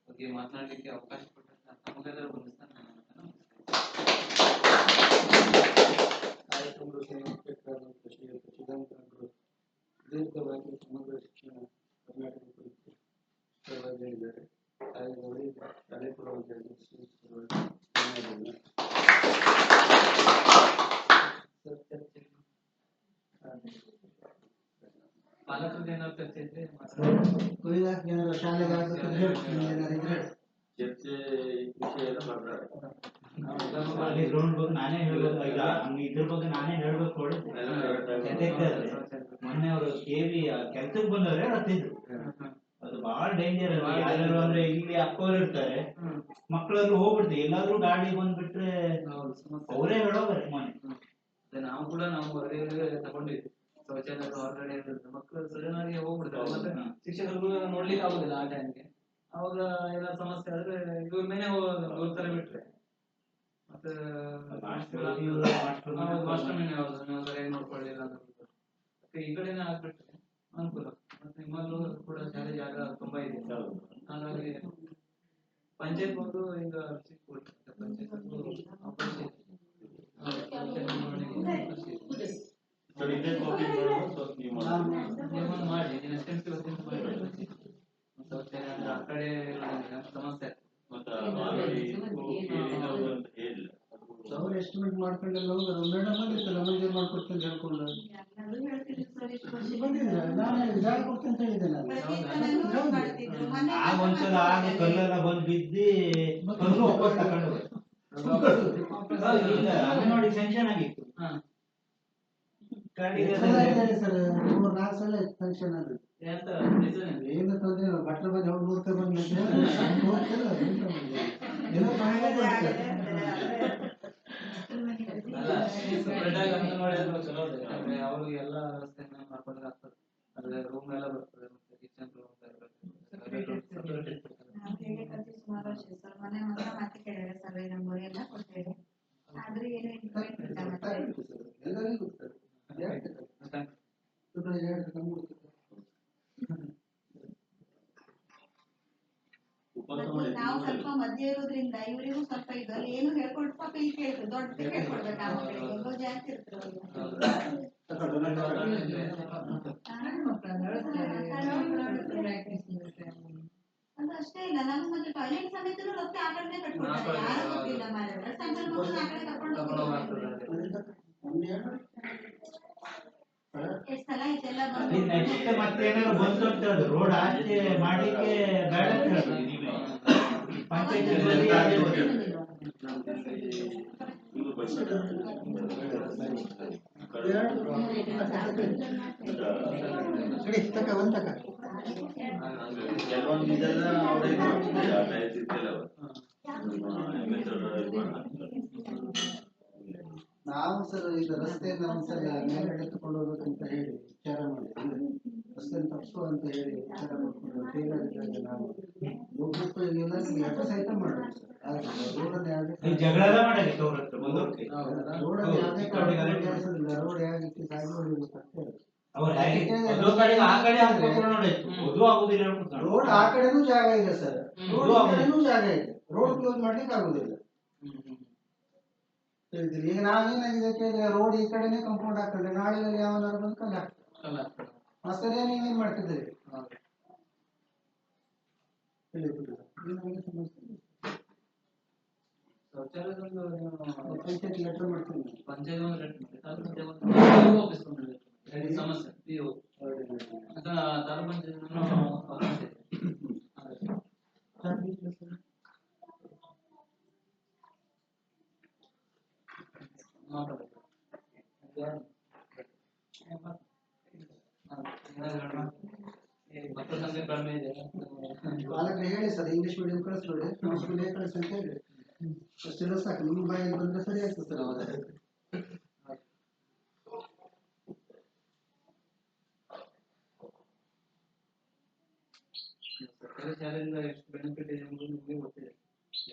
ಬಗ್ಗೆ ಮಾತನಾಡಲಿಕ್ಕೆ ಅವಕಾಶ ಕೊಟ್ಟಂತ ತಮಗೆಲ್ಲರೂ ಬಂದಿಸ್ತಾನೆ ದೀರ್ಘವಾಗಿ ಸಮಗ್ರ ಶಿಕ್ಷಣ ಕರ್ನಾಟಕ ಕುರಿತು ಹೇಳಿದ್ದಾರೆ. ಶಾಲೆ ಪಾಲಕರಿಗೆ ಏನಾದ್ರು ಚರ್ಚೆ ಇದ್ರೆ ಚರ್ಚೆ ವಿಷಯ ನಾನೇ ಹೇಳ್ಬೇಕು. ಈಗ ಇದ್ರ ಬಗ್ಗೆ ನಾನೇ ಹೇಳ್ಬೇಕು. ಮೊನ್ನೆ ಅವರು ಕೆವಿ ಕೆಲ್ಸಕ್ಕೆ ಬಂದವ್ರೆ ಹತ್ತಿದ್ರು. ಅದು ಬಹಳ ಡೇಂಜರ್. ಯಾರು ಅಂದ್ರೆ ಇಲ್ಲಿ ಅಪ್ಪವ್ರು ಇರ್ತಾರೆ, ಮಕ್ಕಳಲ್ಲಿ ಹೋಗ್ಬಿಡ್ತೀವಿ. ಎಲ್ಲಾದ್ರೂ ಗಾಡಿ ಬಂದ್ಬಿಟ್ರೆ ಅವರೇ ಹೇಳೋಗ್ರೆ ಮನೆ. ನಾವು ಕೂಡ ನಾವು ವರದಿಯಲ್ಲಿ ತಗೊಂಡಿದ್ವಿ. ಶೌಚಾಲಯ ಹೊರಗಡೆ ಮಕ್ಕಳು ಸಡನ್ ಆಗಿ ಹೋಗ್ಬಿಡ್ತಾರೆ. ಮತ್ತೆ ಶಿಕ್ಷಕರು ನೋಡ್ಲಿಕ್ಕೆ ಆಗುದಿಲ್ಲ ಆ ಟೈಮ್ಗೆ. ಅವಾಗ ಏನಾದ್ರು ಸಮಸ್ಯೆ ಆದ್ರೆ ಇವ್ರ ಮೇಲೆ ಹೋಗ್ತಾರೆ ಬಿಟ್ರೆ ಮತ್ತೆ ಮಾಸ್ಟರ್ ಮೇಲೆ ಸರಿಯಾಗಿ ನೋಡ್ಕೊಳ್ಳಿಲ್ಲ ಅಂತ ಈ ಕಡೆನೇ ಆಗ್ಬಿಟ್ರೆ ಅನುಕೂಲ. ಮತ್ತೆ ನಿಮ್ಮಲ್ಲೂ ಕೂಡ ಶಾಲೆ ಜಾಗ ತುಂಬಾ ಇದೆ. ಹಾಗಾಗಿ ಪಂಚಾಯತ್ ಒಂದು ಈಗ ಮಾಡಿ ಆ ಕಡೆ ಸಮಸ್ಯೆ ಅವ್ರು ಎಸ್ಟಿಮೇಟ್ ಮಾಡ್ಕೊಂಡೆಲ್ಲ ಹೋಗೋದು. ಮೇಡಮ್ ಬಂದಿತ್ತಲ್ಲ ಮಂಜೂರು ಮಾಡ್ಕೊಡ್ತೀನಿ ಹೇಳ್ಕೊಂಡು ಬಂದಿದ್ರೆ ನಾನು ಜಾಗ ಕೊಡ್ತೀನಿ ಅಂತ ಹೇಳಿದ್ದೆ. ಆಗ ಒಂದ್ಸಲ ಆಗ ಕಲ್ಲೆಲ್ಲ ಬಂದು ಬಿದ್ದಿ ಕಲ್ಲು ವಾಪಸ್ ತಗೊಂಡು ಅಂಗನವಾಡಿ ಸ್ಯಾಂಕ್ಷನ್ ಆಗಿತ್ತು. ಸರ್ 3-4 ಸಲ ಫಂಕ್ಷನ್ ಅದು ಏನು ತೊಂದ್ರೆ ಬಟ್ಟೆ ಬಂದು ಅವ್ರು ನೋಡ್ತಾ ಬಂದು ಏನೋ ಅವ್ರಿಗೆ ಎಲ್ಲ ವ್ಯವಸ್ಥೆನ ಮಾಡ್ಕೊಂಡ್ರೆ ಆಗ್ತದೆ. ಅಲ್ಲೇ ರೂಮ್ ಎಲ್ಲ ಬರ್ತದೆ, ಮತ್ತೆ ಕಿಚನ್ ರೂಮ್ ಸುಮಾರು ವರ್ಷ ಸರ್ ಮನೆ ಮತ್ತೆ ಕೆಳಗಡೆ ಸರ್ವೆ ನಂಬರ್ ಎಲ್ಲ ಕೊಡ್ತೇವೆ. ಆದ್ರೆ ಏನು ಎಲ್ಲರಿಗೂ ನಾವು ಸ್ವಲ್ಪ ಮಧ್ಯೆ ಇರೋದ್ರಿಂದ ಇವರಿಗೂ ಸ್ವಲ್ಪ ಇದು ಅಲ್ಲಿ ಏನು ಹೇಳ್ಕೊಟ್ಟು ಪಾಪ ಇಲ್ಲಿ ಕೇಳ್ತಾರೆ. ದೊಡ್ಡ ಹೇಳ್ಕೊಡ್ಬೇಕು ಆ ಮಕ್ಕಳಿಗೆ ಜಾಸ್ತಿ ಇರ್ತಾರೆ. ಅದು ಅಷ್ಟೇ ಇಲ್ಲ, ನಮ್ಮ ಮತ್ತೆ ಟಾಯ್ಲೆಟ್ ಸಮೇತ ರಸ್ತೆ ಆ ಕಡೆ ಕಟ್ಕೊಡ್ತಾರೆ. ಯಾರು ಗೊತ್ತಿಲ್ಲ ಮಾರ್ರೆ. ಸಣ್ಣ ಮಕ್ಕಳು ಆ ಕಡೆ ಕರ್ಕೊಂಡು ಹೋಗ್ತಾರೆ. ಎಷ್ಟು ಸಲ ಇದೆಲ್ಲ ನೆಕ್ಸ್ಟ್ ಮತ್ತೇನಾದ್ರು ಬಂತು ಅಂತ ಹೇಳುದು ರೋಡ್ ಆಚೆ ಮಾಡ್ಲಿಕ್ಕೆ ಬೇಡ ಅಂತ ಹೇಳುದು ನೀವೇ ಪಂಚಾಯತ್ ಕೆಲವೊಂದು ಇದೆಲ್ಲ ಅವರೇ ಮಾಡ್ತಿದ್ದಾರೆ. ನಾವು ಸರ್ ಈಗ ರಸ್ತೆಯಿಂದ ಒಂದ್ಸಲ ಮೇಲ್ಗಡೆ ತಗೊಂಡು ಹೋಗ್ಬೇಕಂತ ಹೇಳಿ ವಿಚಾರ ಮಾಡಿದ್ವಿ. ರಸ್ತೆಯನ್ನು ತಪ್ಪಿಸುವ ಅಂತ ಹೇಳಿ ವಿಚಾರ ಮಾಡ್ಕೊಂಡು ಟೇಲರ್ ಇದ್ದಾಗ ನಾವು ಹೋಗ್ಬಿಟ್ಟು ಎಲ್ಲ ಲೆಕ್ಕ ಸಹಿತ ಮಾಡಿದ್ವಿ ಸರ್. ಆದ್ರೆ ರೋಡಲ್ಲಿ ಯಾವುದೇ ಜಗಳ ಮಾಡಾಗಿತ್ತು ಅವ್ರ ಹತ್ರ ಬಂದವ್ರಿಗೆ. ರೋಡಲ್ಲಿ ಯಾವುದೇ ಕಾರಣಗಳಿಲ್ಲ. ರೋಡ್ ಹೇಗೆ ಸಾಗಿ ಹೊಡಿಬೇಕಂತ ಹೇಳಿ ಅವ್ರು ಒಂದು ಕಡೆಗೆ ಆ ಕಡೆ ಹಾಕ್ಬೇಕು ನೋಡಿತ್ತು, ಅದು ಆಗುದಿಲ್ಲ ಅಂತ. ರೋಡ್ ಆ ಕಡೆನೂ ಜಾಗ ಇದೆ ಸರ್, ರೋಡ್ ಆ ಕಡೆನೂ ಜಾಗ ಇದೆ. ರೋಡ್ ಕ್ಲೋಸ್ ಮಾಡ್ಲಿಕ್ಕೆ ಆಗುದಿಲ್ಲ. ತಿಳಿದಿಲ್ಲ. ಈಗ ನಾವೇನಾಗಿದೆ ಕೇಳಿದ್ರೆ ರೋಡ್ ಈ ಕಡೆನೇ ಕಂಪೌಂಡ್ ಆಗ್ತದೆ, ನಾಳೆಗಳಲ್ಲಿ ಯಾವನಾರು ಬಂದು ಕಲ್ಲು ಹಾಕ್ತದೆ. ಮಸ್ತರೇ ನೀವೇನ್ ಮಾಡ್ತಿದ್ದೀರಿ? ತಿಳಿದಿಲ್ಲ. ಪಂಚಾಯತ್ ಲೆಟರ್ ಮಾಡ್ತೀನಿ. ಸಮಸ್ಯೆ ಮಕ್ಕಳ ಸಂಖ್ಯೆ ಕಡಿಮೆ ಇದೆ. ಪಾಲಕರು ಹೇಳಿ ಸರ್, ಇಂಗ್ಲಿಷ್ ಮೀಡಿಯಂ ಕಳಿಸ್ಬೇಡಿ, ಇಂಗ್ಲಿಷ್ ಮೀಡಿಯಂ ಕಳಿಸಿ ಅಂತ ಹೇಳಿ. ಅಷ್ಟೆಲ್ಲ ಸಾಕು. ನಿಮ್ಮ ಬಾಯಲ್ಲಿ ಬಂದ್ರೆ ಸರಿ ಆಗ್ತದೆ ಸರ್. ಅವಾಗ ಸರ್ಕಾರಿ ಶಾಲೆಯಿಂದ ಎಷ್ಟು ಬೆನಿಫಿಟ್ ಇದೆ ಎಂಬುದು ನಿಮಗೆ ಗೊತ್ತಿದೆ.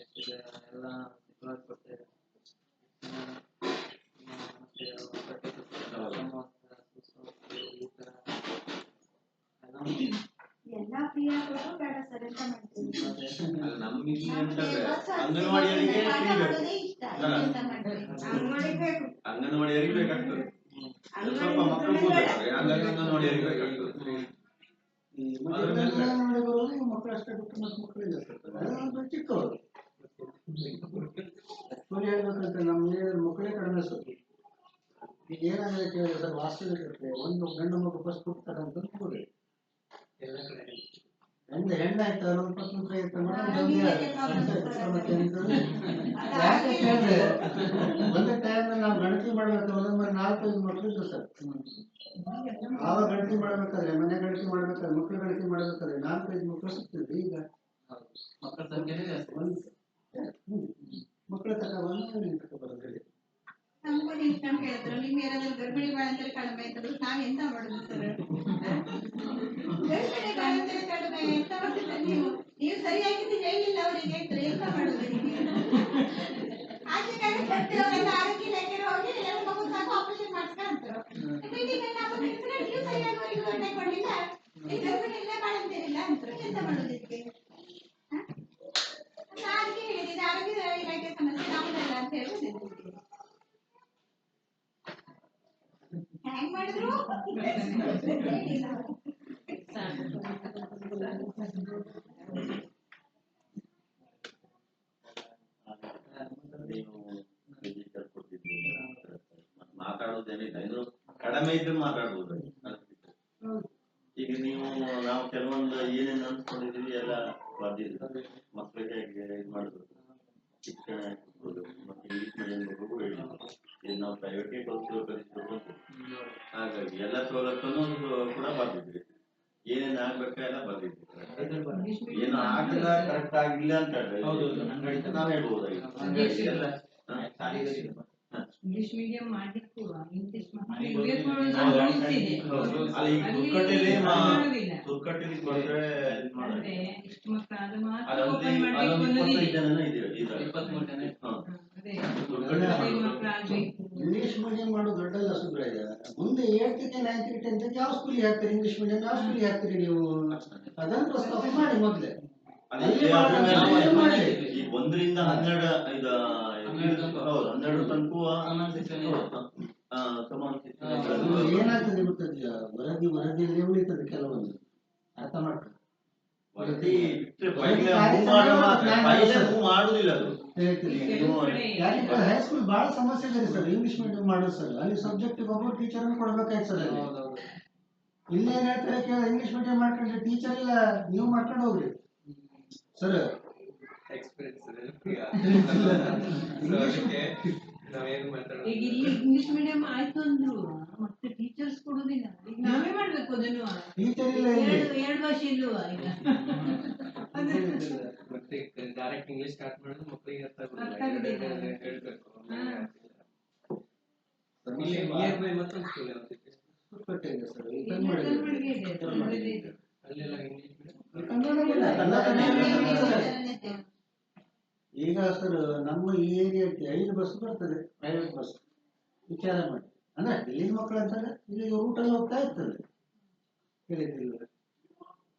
ಎಷ್ಟಿದೆ ಎಲ್ಲ ಕೊಡ್ತಾ ಇದೆ. ಎಲ್ಲ ಫ್ರೀ ಆಗೋದು ಬೇಡ ಸರ್ ಅಂತ ಮಾಡ್ತೀವಿ. ನಮ್ಗೆ ಅಂಗನವಾಡಿಯವರಿಗೆ ಅಂಗನವಾಡಿಯವರಿಗೆ ಬೇಕಾಗ್ತದೆ, ಸ್ವಲ್ಪ ಮಕ್ಕಳು ಕೂತ್ತಾರೆ, ಹಾಗಾಗಿ ಅಂಗನವಾಡಿಯವರಿಗೆ ಬೇಕಾಗ್ತದೆ. ಮಕ್ಕಳು ಅಷ್ಟೇ ಬಿಟ್ಟು ಮತ್ತೆ ಮಕ್ಕಳಿಲ್ಲ ಸರ್, ಚಿಕ್ಕವರು. ಹೇಳ್ಬೇಕಂತ ನಮ್ಮ ಮಕ್ಕಳೇ ಕಡಿಮೆ ಸರ್. ಈಗ ಏನಾಗಿದೆ ಕೇಳಿದ್ರೆ ಸರ್, ವಾಸ್ತವಿಕ ಒಂದು ಗಂಡು ಮಗು ಫಸ್ಟ್ ಹುಡ್ತಾರಂತ ಕೂಡಿ ಎಲ್ಲ ಕಡೆ ಹೆಣ್ಣಾಯ್ತು ಒಂದು ಪತ್ರ ಆಯ್ತು ಯಾಕೆ ಕೇಳಿದ್ರೆ ಒಂದೇ ಟೈಮ್ ನಾವು ಗಣತಿ ಮಾಡ್ಬೇಕು. ಒಂದೊಂದು 4-5 ಮಕ್ಕಳು ಇದ್ದು ಸರ್. ಆವಾಗ ಗಣತಿ ಮಾಡ್ಬೇಕಾದ್ರೆ, ಮನೆ ಗಣತಿ ಮಾಡ್ಬೇಕಾದ್ರೆ, ಮಕ್ಕಳು ಗಣತಿ ಮಾಡ್ಬೇಕಾದ್ರೆ 4-5 ಮಕ್ಕಳು ಸಿಗ್ತಿದ್ವಿ. ಈಗ ಮಕ್ಕಳ ಸಂಖ್ಯೆನೇ ಜಾಸ್ತಿ. ಮಕ್ಕಳ ತಕ ಬಂದು ತಕ ಬರೋದು. ನಮಗೂ ಇನ್ಕಮ್ ಕೇಳಿದ್ರು, ನಿಮ್ಗೆ ಏನಾದ್ರು ಗರ್ಭಿಣಿ ಬಾಳಂತೇಳಿ ಕಡಿಮೆ ಆಯ್ತದ್ರು ನಾವ್ ಎಂತ ಮಾಡುದು ಸರ್? ಗರ್ಭಿಣಿ ಬಾಳಂತೇಳಿ ಕಡಿಮೆ ಎಂತ ಮಾಡ್ತಿದ್ರೆ ನೀವು ಸರಿಯಾಗಿ ಹೇಳಿಲ್ಲ ಅವರಿಗೆ ಎಂತ ಮಾಡುದು ನಿಮಗೆ? ಆಚೆ ಕಡೆ ಕಟ್ಟಿದವರೆಲ್ಲ ಆರೋಗ್ಯ ಇಲಾಖೆಗೆ ಹೋಗಿ ಎಲ್ಲ ಮಗು ಸಾಕು ಆಪರೇಷನ್ ಮಾಡಿಸ್ಕೊಂಡ್ರು. ಮೀಟಿಂಗ್ ಅಲ್ಲಿ ನಾವು ನಿಲ್ಸಿದ್ರೆ ನೀವು ಸರಿಯಾಗಿ ಅವರಿಗೆ ಒಳ್ಳೆ ಕೊಡ್ಲಿಲ್ಲ, ಈ ಗರ್ಭಿಣಿ ಇಲ್ಲ ಬಾಳಂತೇಳಿಲ್ಲ ಅಂತಾರೆ. ಎಂತ ಮಾಡುದು ಇದಕ್ಕೆ? ಅದಕ್ಕೆ ಹೇಳಿದೆ ಆರೋಗ್ಯ ಇಲಾಖೆ ಸಮಸ್ಯೆ ನಮ್ಮದಲ್ಲ ಅಂತ ಹೇಳುದಿಲ್ಲ. ಹ್ಯಾಂಗ್ ಮಾಡಿದ್ರು ಮಾತಾಡೋದೇನಿಲ್ಲ, ಇದು ಕಡಿಮೆ ಇದ್ರೆ ಮಾತಾಡುವುದು. ಈಗ ನೀವು ನಾವು ಕೆಲವೊಂದು ಏನೇನು ಅನ್ಸ್ಕೊಂಡಿದೀವಿ ಎಲ್ಲ ಬರ್ದಿದ್ದೀವಿ. ಮಕ್ಕಳಿಗೆ ಹೇಗೆ ಇದು ಮಾಡಬೇಕು, ಶಿಕ್ಷಣ ಕೊಡೋದು, ಮತ್ತೆ ಇಂಗ್ಲಿಷ್ ಮೀಡಿಯಂ ಮಗುಗೂ ಹೇಳಿ, ಇದು ನಾವು ಪ್ರೈವೇಟ್ಗೆ ಕಲಿಸ್ಬೇಕು. ಹಾಗಾಗಿ ಎಲ್ಲ ಸವಲತ್ತನ್ನು ಕೂಡ ಬರ್ದಿದ್ವಿ. ಏನೇನು ಆಗ್ಬೇಕ ಎಲ್ಲ ಬರ್ದಿದ್ವಿ. ಏನು ಆಗಲ್ಲ, ಕರೆಕ್ಟ್ ಆಗಿಲ್ಲ ಅಂತ ಹೇಳಿದ್ರೆ ನಾವ್ ಹೇಳ್ಬೋದಾಗಿತ್ತು. ಇಂಗ್ಲಿಷ್ ಮೀಡಿಯಂ ಮಾಡ್ಲಿಕ್ಕೂ ಇಂಗ್ಲಿಷ್ ತುರ್ಕಟ್ಟೆಲಿ ಕೊಟ್ರೆ ಇಷ್ಟು ಮಕ್ಕಳು ಮಾತ್ರ ಇಂಗ್ಲಿಷ್ ಮೀಡಿಯಂ ಮಾಡೋದು ದೊಡ್ಡಲ್ಲ ಸುಬ್ರಾಯ. ಮುಂದೆ 8th 9th 10th ಯಾವ ಸ್ಕೂಲಿಗೆ ಹಾಕ್ತೀರಿ? ಇಂಗ್ಲಿಷ್ ಮೀಡಿಯಂ ಯಾವ ಸ್ಕೂಲಿಗೆ ಹಾಕ್ತೀರಿ ನೀವು? ಅದನ್ನು ಪ್ರಸ್ತಾಪ ಮಾಡಿ ಮೊದಲೇ. ಈ 1ರಿಂದ 12 ತನಕ ಏನಾಗ್ತದೆ ಗೊತ್ತಿಲ್ಲ, ವರದಿಯಲ್ಲಿ ಉಳಿತದೆ ಕೆಲವೊಂದು. ಅರ್ಥ ಮಾಡ್ತಾರೆ ಮಾಡುದಿಲ್ಲ ಅದು. ಯಾಕಂದ್ರೆ ಹೈಸ್ಕೂಲ್ ಬಹಳ ಸಮಸ್ಯೆ ಇದೆ ಸರ್. ಇಂಗ್ಲಿಷ್ ಮೀಡಿಯಂ ಮಾಡೋದು ಸರ್, ಅಲ್ಲಿ ಸಬ್ಜೆಕ್ಟ್ ಒಬ್ಬರು ಟೀಚರ್ ಕೊಡ್ಬೇಕಾಯ್ತು ಸರ್. ಅಲ್ಲಿ ಇಲ್ಲೇನ್ ಹೇಳ್ತಾರೆ ಕೇಳಿ, ಇಂಗ್ಲಿಷ್ ಮೀಡಿಯಂ ಮಾಡ್ಕೊಂಡ್ರೆ ಟೀಚರ್ ಇಲ್ಲ, ನೀವು ಮಾಡ್ಕೊಂಡು ಹೋಗ್ರಿ ಸರ್. ಈಗ ಇಲ್ಲಿ ಇಂಗ್ಲಿಷ್ ಮೀಡಿಯಂ ಆಯ್ತು ಅಂದ್ರು ಮತ್ತೆ ಟೀಚರ್ಸ್ ಕೊಡುದಿಲ್ಲ. ಈಗ ನಾವೇ ಮಾಡ್ಬೇಕು ಅದನ್ನು. ಟೀಚರ್ ಇಲ್ಲ, 2 ವರ್ಷ ಇಲ್ವಾ ಈಗ? ಮತ್ತೆ ಡೈರೆಕ್ಟ್ ಇಂಗ್ಲಿಷ್ ಸ್ಟಾರ್ಟ್ ಮಾಡಿದ್ರೆ ಮಕ್ಕಳಿಗೆ ಅರ್ಥ ಆಗುದಿಲ್ಲ, ಹೇಳ್ಬೇಕು. ಇಲ್ಲಿ ನಿಯರ್ ಬೈ ಮತ್ತೊಂದು ಸ್ಕೂಲ್ ಪುಕ್ಕಟ್ಟೆ ಇದೆ ಸರ್ ಈ ಇಲ್ಲಿ ಕನ್ನಡ ಕನ್ನಡಿಗೆ ಇದೆ, ಕನ್ನಡದಲ್ಲಿ ಇದೆ. ಅಲ್ಲೆಲ್ಲ ಇಂಗ್ಲಿಷ್ ಮೀಡಿಯಂ ಕನ್ನಡ ಇಲ್ಲ, ಎಲ್ಲ ಕನ್ನಡ. ಈಗ ಸರ್ ನಮ್ಮ ಈ ಏರಿಯಾಕ್ಕೆ 5 ಬಸ್ ಬರ್ತದೆ, ಪ್ರೈವೇಟ್ ಬಸ್. ವಿಚಾರ ಮಾಡಿ, ಅಂದ್ರೆ ಇಲ್ಲಿನ ಮಕ್ಕಳು ಅಂತಾರೆ ಇಲ್ಲಿ ರೂಟಲ್ಲಿ ಹೋಗ್ತಾ ಇರ್ತದೆ, ಹೇಳಿದ್ದಿಲ್ಲ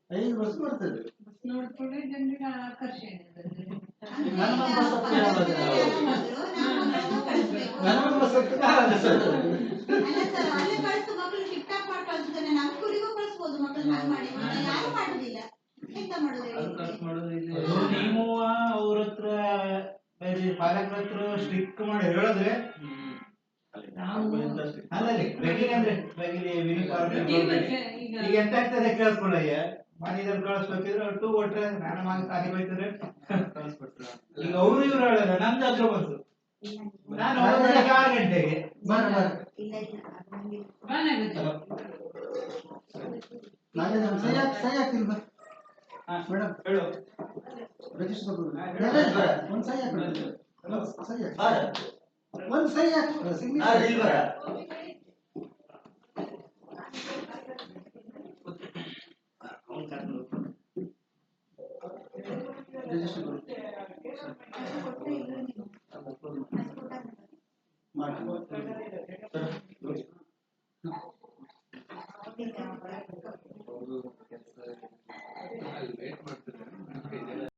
5 ಬಸ್ ಬರ್ತದೆ. ಬಸ್ ನೋಡ್ಕೊಂಡ್ರೆ ಜನರಿಗೆ ಆಕರ್ಷಣೆ ಬರ್ತದೆ. ನನ್ನ ಬಸ್ ಹತ್ತಿರ ಯಾವಾಗ? ನನ್ನ ಬಸ್ ಹತ್ತಿರ ಅಲ್ಲ ಸರ್, ಅಲ್ಲೇ ಕಳಿಸು ಮಕ್ಕಳು ಟಿಪ್ ಟಾಪ್ ಮಾಡಿ ಕಳಿಸ್ತಾನೆ. ನಮ್ಮ ಸ್ಕೂಲಿಗೂ ಕಳಿಸ್ಬೋದು ಮಕ್ಕಳು ಹಂಗ್ ಮಾಡಿ, ಯಾರು ಮಾಡುದಿಲ್ಲ. ಎಂತ ಮಾಡುದು ಅದು ಖರ್ಚು ಮಾಡೋದು ಇಲ್ಲಿ ಅದು ನೀವು ಅವ್ರ ಹತ್ರ ಪಾಲಕರ ಹತ್ರ ಸ್ಟ್ರಿಕ್ಟ್ ಮಾಡಿ ಹೇಳಿದ್ರೆ ಅಲ್ಲಲ್ಲಿ ಬೆಗಿಲಿ ಅಂದ್ರೆ ಬೆಗಿಲಿ ಯೂನಿಫಾರ್ಮ್ ಈಗ ಎಂತ ಆಗ್ತದೆ ಕೇಳ್ಕೊಳ್ಳಯ್ಯ ಮನೆಯಲ್ಲಿ ಕಳಿಸ್ಬೇಕಿದ್ರೆ ಅವ್ರು 2 ಕೊಟ್ರೆ ನನ್ನ ಮಗ ಸಾಲಿ ಬೈತಾರೆ ಕಳಿಸ್ಬಿಟ್ರ ಈಗ ಅವರು ಇವ್ರು ಹೇಳಲ್ಲ ನಂದು ಹತ್ರ ಬಂತು ನಾನು ಬೆಳಗ್ಗೆ 6 ಗಂಟೆಗೆ ಇಲ್ಲ ಇಲ್ಲ ಬಾನಾಗುತ್ತೆ. ನಾಳೆ ನಾನು ಸಹಿ ಹಾಕ್ತಿಲ್ವಾ ಮೇಡಮ್? ಹೇಳು ರಿಜಿಸ್ಟರ್ ಒಂದು ಸಹಿ ಹಾಕಿ, ಒಂದು ಸಹಿ ಹಾಕಿ ಸಿಗ್ನೇಚರ್. ರಿಜಿಸ್ಟರ್